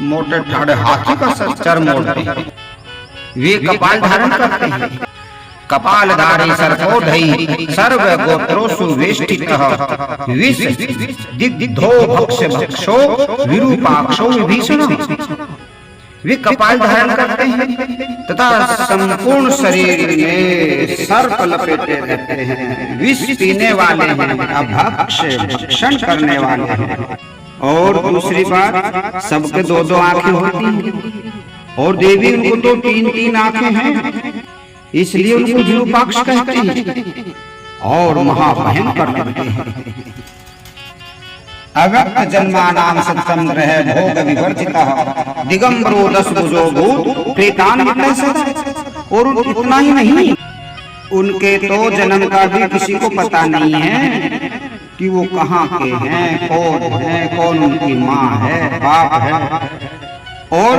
मोटे ठाड़े हाथी का चर्म ओढ़ते हैं। वे कपाल धारण करते हैं, कपालधारी सर्पोधई सर्व गोत्रोसु वेष्टितः दिग्धो भक्ष भक्षो विरूपाक्षो विभीषण। वे कपाल धारण करते हैं तथा संपूर्ण शरीर में सर्प लपेटे रहते हैं, विष पीने वाले हैं, अभक्ष भक्षण करने वाले हैं। और दूसरी बात, सबके दो दो आंखें होती हैं और देवी उनको तो तीन तीन आंखें हैं, इसलिए उनको विरूपाक्ष कहते हैं और महाभयंकर लगते हैं। अव्यक्त जन्मानाम सत्संग्रह भोग विवर्जितः दिगंबरो दशभुजो भूत प्रेतान्वितः सदा। और इतना ही नहीं, उनके तो जन्म का भी किसी को पता नहीं है कि वो कहाँ के हैं, कौन उनकी माँ है, बाप है। और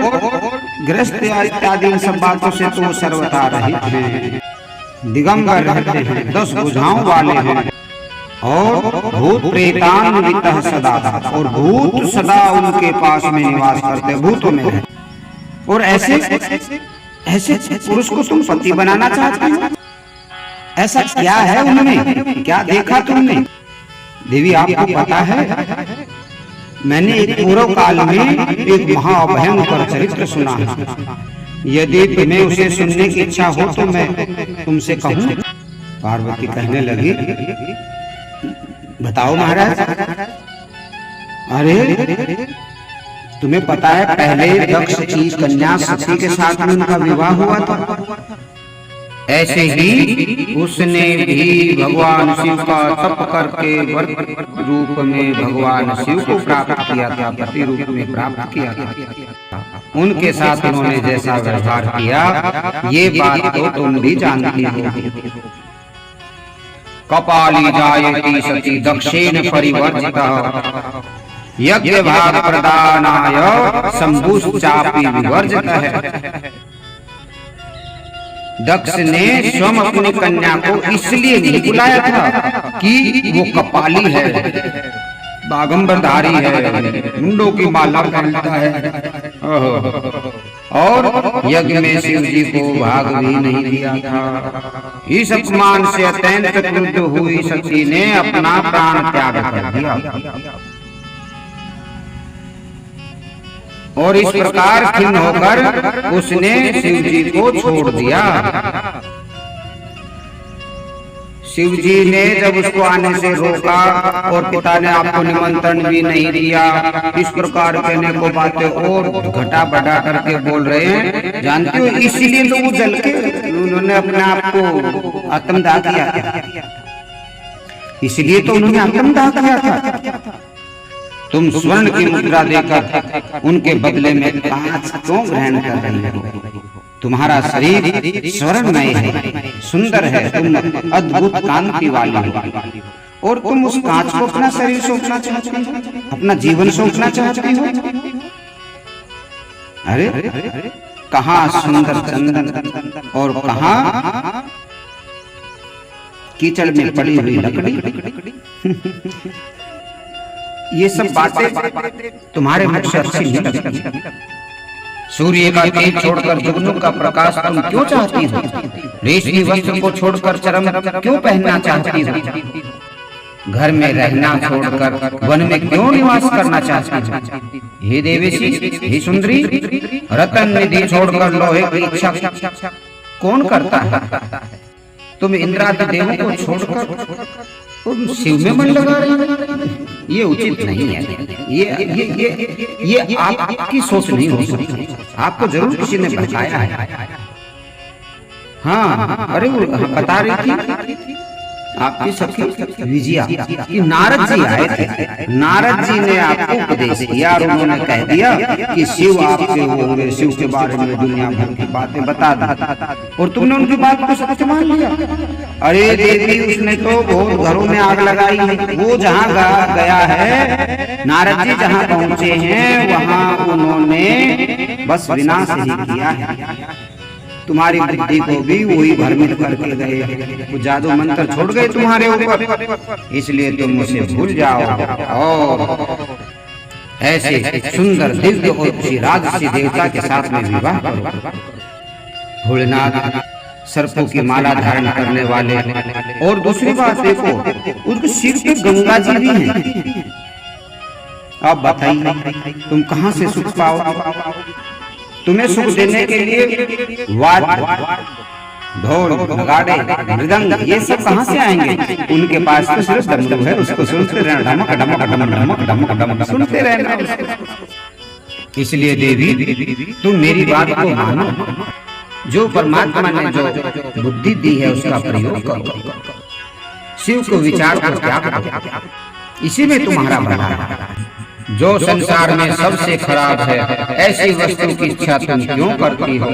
गृहस्थ इत्यादि इन सब बातों से तो सर्वथा रहित हैं, दिगंबर रहते हैं, 10 भुजाओं वाले हैं और भूत प्रेतान्वितः सदा। और भूत सदा उनके पास में निवास करते, भूतों में है। और ऐसे पुरुष को तुम पति बनाना चाहते हो? ऐसा क्या है उनमें, क्या देखा तुमने? देवी आपको पता है, मैंने एक पूर्व काल में एक महाभयंकर चरित्र सुना है। यदि तुम्हें उसे सुनने की इच्छा हो तो मैं तुमसे कहूं। पार्वती कहने लगी, बताओ महाराज। अरे तुम्हें पता है, पहले दक्ष की कन्या सती के साथ में उनका विवाह हुआ था। ऐसे ही उसने भी भगवान शिव का तप करके वर्त रूप में भगवान शिव को प्राप्त किया था, पति रूप में प्राप्त किया था। उनके साथ उन्होंने जैसा व्यवहार किया, ये बात तो तुम भी जानती हो। कपाली जायति सती दक्षेण परिवर्जितः यज्ञ भाग प्रदानाय शंभुश्चापि विवर्जितः। दक्ष ने स्वयं अपनी कन्या को इसलिए नहीं बुलाया था कि वो कपाली है, बागंबरधारी है, मुंडों की माला पहनता है, और यज्ञ में शिव जी को भाग भी नहीं दिया था। इस अपमान से अत्यंत क्रुद्ध हुई सती ने अपना प्राण त्याग कर दिया और इस प्रकार खिन्न होकर उसने शिव जी को छोड़ दिया। शिव जी ने जब उसको आने से रोका और पिता ने आपको निमंत्रण भी नहीं दिया, इस प्रकार कहने को बातें और घटा बढ़ा करके बोल रहे हैं, जानते हो, इसीलिए लोग जल के उन्होंने अपने आप को आत्मदाह किया था। इसलिए तो उन्होंने आत्मदाह किया था। तुम स्वर्ण की मुद्रा देकर उनके बदले में 5 क्यों ग्रहण कर रही हो? तुम्हारा शरीर स्वर्णमय है, सुंदर है, तुम अद्भुत कांति वाली हो और तुम उस कांच को अपना शरीर सौंपना चाहती हो, अपना जीवन सौंपना चाहती हो। अरे कहाँ सुंदर चंदन और कहाँ कीचड़ में पड़ी हुई लकड़ी। ये सब बातें तुम्हारे मुख से अच्छी नहीं लगती। सूर्य का तेज छोड़कर जुगनू का प्रकाश तुम क्यों चाहती हो? रेशमी वस्त्र को छोड़कर चरम क्यों पहनना चाहती हो? घर में रहना छोड़कर वन में क्यों निवास करना चाहती हो? हे देवेशी, हे सुंदरी, रतन निधि छोड़कर लोहे की इच्छा कौन करता है? तुम इंद्रादि देवों को छोड़कर तुम शिव में मन लगा रहे हो, ये उचित नहीं है। ये आपकी सोच नहीं हो सकती। आपको जरूर किसी ने बताया है। हाँ, अरे वो बता रही थी आपकी सखी विजया कि नारद जी आए थे। नारद जी ने आपको उपदेश दिया और उन्होंने कह दिया कि शिव आपके होंगे, शिव के बारे में दुनिया भर की बातें बता दी। और तुमने उनकी बात को सच मान लिया। अरे देवी, उसने तो बहुत घरों में आग लगाई है। वो जहाँ गया है, नारद जी जहाँ पहुंचे हैं, वहाँ उन्होंने बस विनाश ही किया है। तुम्हारी बुद्धि को भी वही भ्रमित करके गए, वो जादू मंत्र छोड़ गए तुम्हारे ऊपर, इसलिए तुम उसे भूल जाओ और ऐसे सुंदर दिव्य और किसी राजसी देवता के साथ में विवाह करो। भोलेनाथ सर्पों की माला धारण करने वाले, और दूसरी बात देखो, उनके सिर पे गंगा जी भी हैं। अब बताइए तुम कहां से सुख पाओ? तुम्हें सुख देने के लिए वाद्य, ढोल, नगाड़े, मृदंग ये सब कहां से आएंगे? उनके पास तो सिर्फ डमरू है, उसको सुनते रहना, ढमक ढमक ढमक ढमक ढमक ढमक सुनते रहना। इसलिए देवी, तुम मेरी बात को मानो। जो परमात्मा ने जो बुद्धि दी है उसका प्रयोग करो। शिव को विचार कर त्याग करो, इसी में तुम्हारा भला है। जो संसार में सबसे खराब है, ऐसी वस्तु की इच्छा तुम क्यों करती हो?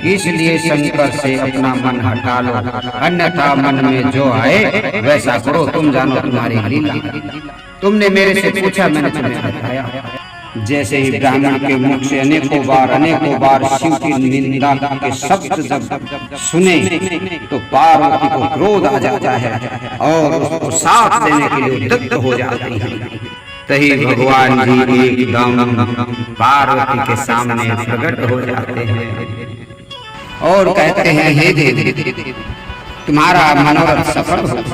इसलिए शंकर से अपना मन हटा लो, अन्यथा मन में जो आए वैसा करो। तुम जानो तुम्हारी लीला। तुमने मेरे से पूछा, मैंने तुम्हें बताया। जैसे ही ब्राह्मण के मुख से अनेकों बार शिव की निंदा के शब्द जब सुने तो पार्वती को क्रोध आ जाता है और उसको साथ देने के लिए उद्यत हो जाती है। तही भगवान जी एकदम पार्वती के सामने प्रकट हो जाते हैं और कहते हैं, हे देवी, तुम्हारा मनोरथ सफल हो।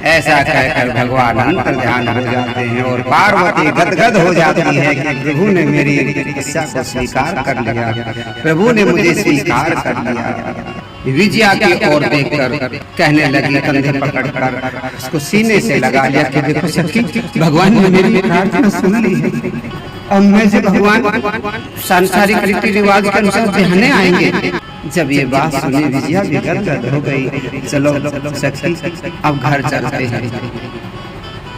ऐसा कहकर भगवान अंतर ध्यान हो जाते हैं और पार्वती गदगद हो जाती है कि प्रभु ने मेरी तपस्या को स्वीकार कर लिया, प्रभु ने मुझे स्वीकार कर लिया। विजया की ओर देखकर कहने लगी, कंधे पकड़कर उसको सीने से लगा लिया कि देखो सखी, भगवान ने मेरी प्रार्थना सुन ली है। अब मैं से भगवान सांसारिक रीति रिवाज के अनुसार ध्याने आएंगे। जब ये बात सुनी विजया भी गदगद हो गई। चलो सखी, अब घर चलते हैं।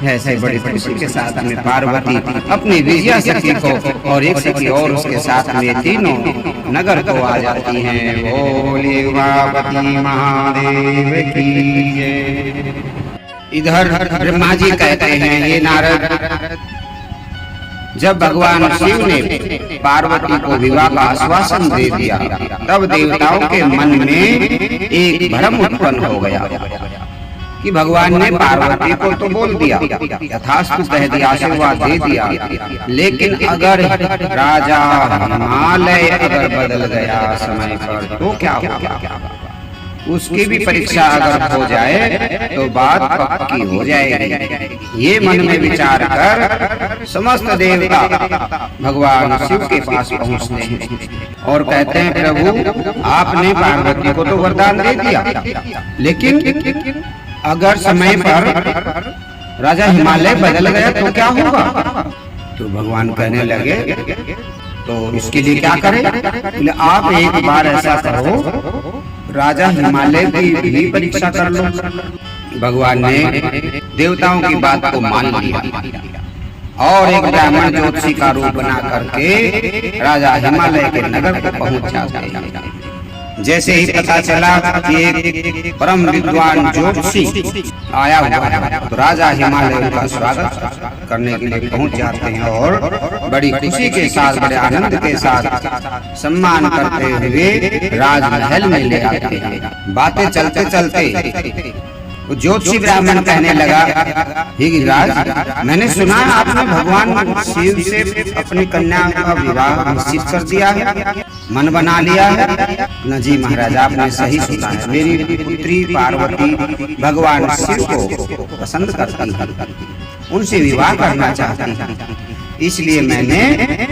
ऐसे बड़ी खुशी के साथ में पार्वती अपनी विजया सखी को और एक सखी और उसके साथ में तीनों नगर को आ जाती हैं। बोले उमापति महादेव की जय। इधर ब्रह्मा जी कहते हैं, ये नारद, जब भगवान शिव ने पार्वती को विवाह का आश्वासन दे दिया, तब देवताओं के मन में एक भ्रम उत्पन्न हो गया कि भगवान ने पार्वती को तो बोल दिया, यथास्तु कह दिया, आशीर्वाद दे दिया, लेकिन अगर राजा हिमालय अगर बदल गया समय पर तो क्या होगा? उसकी भी परीक्षा अगर हो जाए तो बात पक्की हो जाएगी। ये मन में विचार कर समस्त देवता भगवान शिव के पास पहुंचते हैं और कहते हैं, प्रभु आपने पार्वती को तो वरदान दे दिया, लेकिन अगर समय पर राजा हिमालय बदल गया तो क्या होगा? तो भगवान कहने लगे, तो इसके लिए क्या करें? आप एक बार ऐसा करो, राजा हिमालय की भी परीक्षा कर लो। भगवान ने देवताओं की बात को मान लिया और एक ब्राह्मण ज्योतिषी का रूप बना करके राजा हिमालय के नगर को पहुंच जाते हैं। जैसे ही पता चला कि एक परम विद्वान ज्योतिषी आया हुआ है, तो राजा हिमालय का स्वागत करने के लिए पहुंच जाते हैं और बड़ी खुशी के साथ, बड़े आनंद के साथ सम्मान करते हुए राजमहल में ले आते हैं। बातें चलते चलते ज्योतिषी ब्राह्मण कहने लगा, हे गिरिराज, मैंने सुना आपने भगवान शिव से अपनी कन्या का विवाह निश्चित कर दिया है, मन बना लिया है। न जी महाराज, आपने सही सुना है। मेरी पुत्री पार्वती भगवान शिव को पसंद करती है, उनसे विवाह करना चाहती है, इसलिए मैंने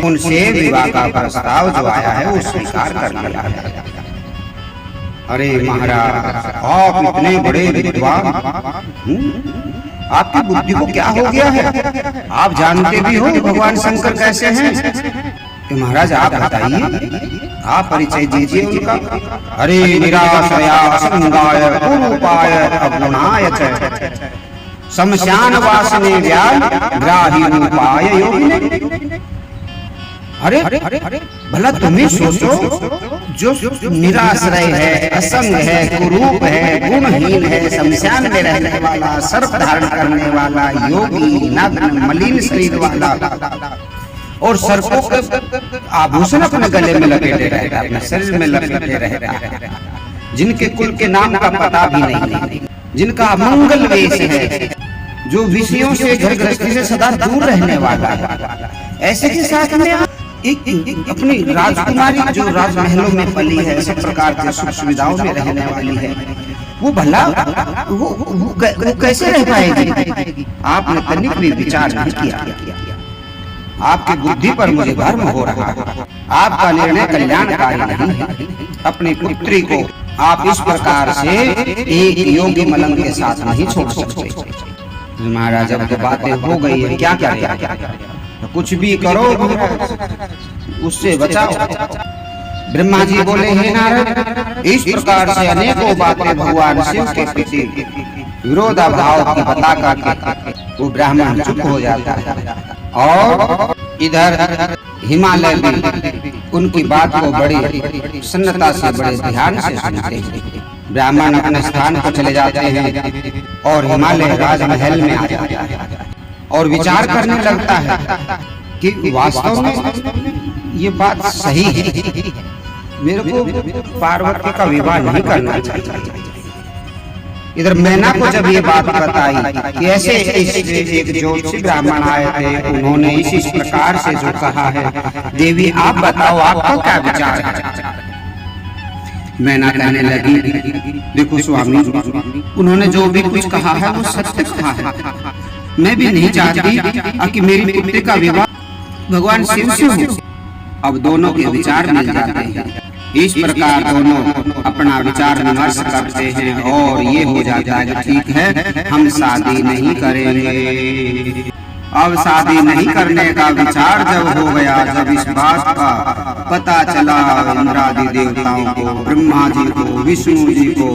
उनसे विवाह का प्रस्ताव जो आया है वो स्वीकार कर लिया है। अरे महाराज, आप इतने बड़े विद्वान, आपकी बुद्धि को क्या हो गया है? आप जानते भी हो भगवान शंकर कैसे हैं? तो महाराज आप बताइए, आप परिचय दीजिए उनका। अरे निराशया संगाय कुरूपाय अगुणाय च शमशान वासने व्याल ग्राही रूपाय योगिने। अरे भला तुम्हें सोचो, जो निराश्रय है, असंग है, कुरूप है, गुणहीन है, शमशान में रहने वाला, सर्प धारण करने वाला, योगी, नग्न, मलिन शरीर वाला और सर्पों के आभूषण अपने गले में लपेटे रहता है, अपने शरीर में लपेटे रहता है, जिनके कुल के नाम का पता भी नहीं, जिनका अमंगल वेश है, जो विषयों से, घर गृहस्थी से सदा दूर रहने वाला है, ऐसे के साथ में एक अपनी राजकुमारी जो राजमहलों में पली है, सब प्रकार के सुख सुविधाओं में रहने वाली है, वो भला वो कैसे रह पाएगी? आपने तनिक भी विचार नहीं किया। आपकी बुद्धि पर मुझे गर्व हो रहा है। आपका निर्णय कल्याणकारी नहीं है। अपनी पुत्री को आप इस प्रकार से एक योगी मलंग के साथ नहीं छोड़ सकते। महाराज अब तो बातें हो गई है, क्या करें? कुछ भी करो, उससे बचाओ। ब्रह्मा जी बोले, हे नारद, इस प्रकार से अनेकों बातें भगवान शिव के प्रति विरोधाभाव की बता करके वो ब्राह्मण चुप हो जाता है और इधर हिमालय भी उनकी बात को बड़ी प्रसन्नता से, बड़े ध्यान से सुनते हैं। ब्राह्मण अपने स्थान पर चले जाते हैं और हिमालय राजमहल में आ जाता है और विचार करने लगता है कि वास्तव में ये बात सही है, मेरे को पार्वती का विवाह नहीं करना चाहिए। इधर मैना को जब ये बात बताई कि ऐसे एक ज्योतिषी ब्राह्मण आए थे, उन्होंने इसी प्रकार से जो कहा है, देवी आप बताओ आपका क्या विचार है? मैना कहने लगी, देखो स्वामी, उन्होंने जो भी कुछ कहा है वो सत्य कहा है। मैं भी नहीं चाहती कि मेरी पुत्री का विवाह भगवान शिव से हो। अब दोनों के विचार मिल जाते हैं। इस प्रकार दोनों अपना विचार विमर्श करते हैं और ये हो जाता है कि ठीक है, हम शादी नहीं करेंगे। अब शादी नहीं करने का विचार जब हो गया, जब इस बात का पता चला इंद्रादि देवताओं को, ब्रह्मा जी को, विष्णु जी को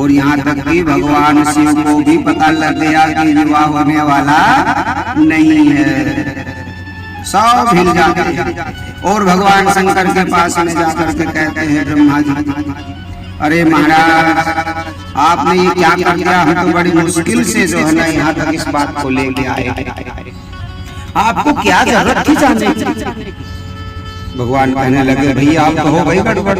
और यहाँ तक कि भगवान शिव को भी पता लग गया कि विवाह होने वाला नहीं है, सब हिल जाते हैं और भगवान शंकर के पास में जाकर के कहते हैं, ब्रह्मा जी, अरे महाराज आपने ये क्या कर दिया? हम तो बड़ी मुश्किल से जो है ना यहाँ तक इस बात को लेके आए, आपको क्या जरूरत थी जाने की? भगवान कहने लगे, भैया आप तो हो गई गड़बड़।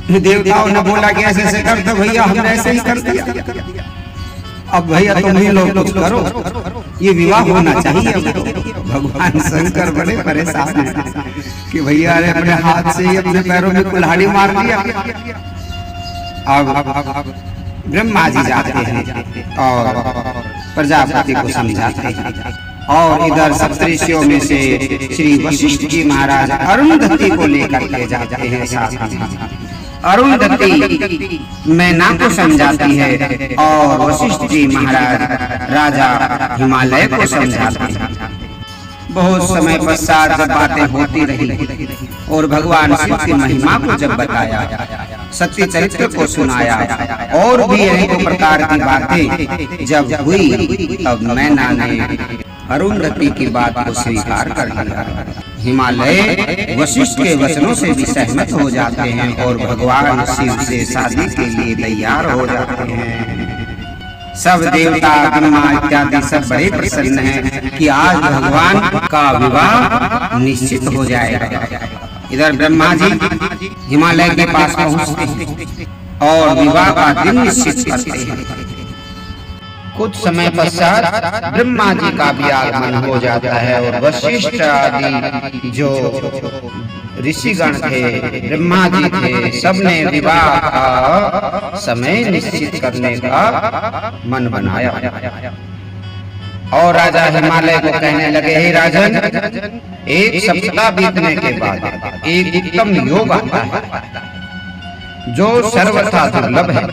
देवताओं ने बोला कि ऐसे ऐसे कर दो भैया, हमने ऐसे ही कर दिया। अब भैया तुम ही लोग कुछ करो, ये विवाह होना चाहिए। भगवान शंकर बड़े परेशान हैं कि भैया ने अपने हाथ से ही अपने पैरों में कुल्हाड़ी मार लिया। अब ब्रह्मा जी जाते हैं और प्रजापति को समझाते हैं और इधर सप्तऋषियों में से श्री वशिष्ठ जी महाराज अरुंधति को लेकर के जाते हैं साथ में। अरुंधति मैना को समझाती है और वशिष्ठ जी महाराज राजा हिमालय को समझाते हैं। बहुत समय पश्चात जब बातें होती रही और भगवान शिव की महिमा को जब बताया, सत्य चरित्र को सुनाया और भी अनेकों प्रकार की बातें जब हुई, तब मैना ने अरुंधति की बात को स्वीकार कर लिया। हिमालय वशिष्ठ के वचनों से भी सहमत हो जाते हैं और भगवान शिव से शादी के लिए तैयार हो जाते हैं। सब देवता ब्रह्मा इत्यादि सब बड़े प्रसन्न हैं कि आज भगवान का विवाह निश्चित हो जाएगा। इधर ब्रह्मा जी हिमालय के पास पहुंचते हैं और विवाह का दिन निश्चित करते हैं। कुछ समय पश्चात ब्रह्मा जी का भी आगमन हो जाता है और वशिष्ठ आदि जो ऋषिगण थे, ब्रह्मा जी थे, सबने विवाह का समय निश्चित करने का मन बनाया और राजा हिमालय को कहने लगे, हे राजन, एक सप्ताह बीतने के बाद एक उत्तम योग आता है जो सर्वथा दुर्लभ है।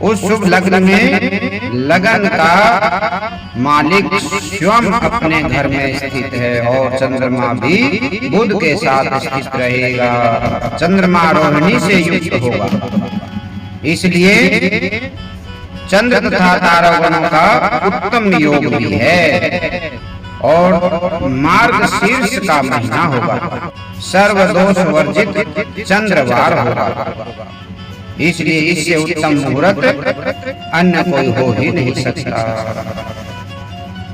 उस शुभ लग्न में लगन का मालिक स्वयं अपने घर में स्थित है और चंद्रमा भी बुध के साथ स्थित रहेगा। चंद्रमा रोहिणी से युक्त होगा, इसलिए चंद्र तथा तारागणों का उत्तम योग भी है। और मार्गशीर्ष का महीना होगा, सर्वदोष वर्जित चंद्रवार होगा। इसलिए इससे उत्तम मुहूर्त अन्य कोई हो ही नहीं सकता।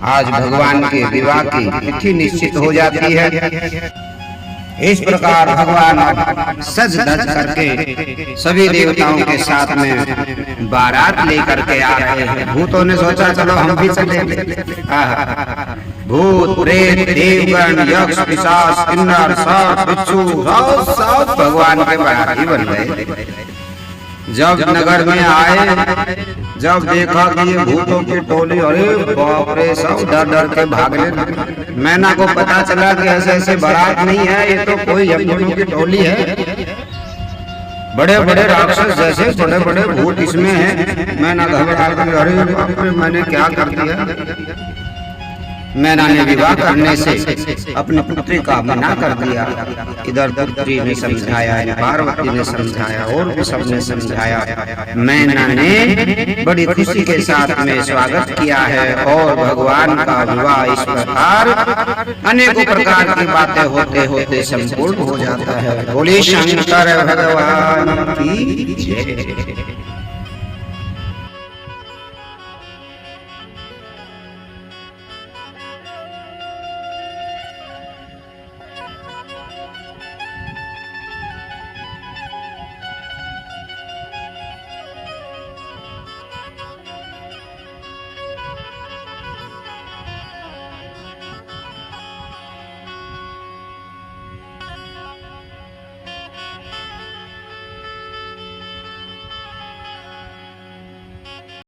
आज भगवान के विवाह की तिथि निश्चित हो जाती है। इस प्रकार भगवान सज धज करके सभी देवताओं के साथ में बारात लेकर के आ रहे हैं। भूतों ने सोचा चलो हम भी चले। भूत प्रेत देवगण यक्ष पिशाच किन्नर सर्प बिच्छू सब भगवान के बाराती बन गए। जब नगर में आए, जब देखा कि ये भूतों की टोली, अरे बाप रे, सब डर डर के भागने लगे। मैना को पता चला कि ऐसे ऐसे बारात नहीं है, ये तो कोई यमदूतों की टोली है। बड़े बड़े राक्षस जैसे बड़े बड़े भूत इसमें हैं। मैना घबरा कर, अरे बाप रे, मैंने क्या कर दिया। मैना ने विवाह करने से अपनी पुत्री का मना कर दिया। इधर पुत्री ने समझाया, पार्वती ने समझाया और भी सबने समझाया। मैना ने बड़ी खुशी के साथ में स्वागत किया है और भगवान का विवाह इस प्रकार अनेकों प्रकार की बातें होते होते संपूर्ण हो जाता है। बोले शंकर भगवान की जय।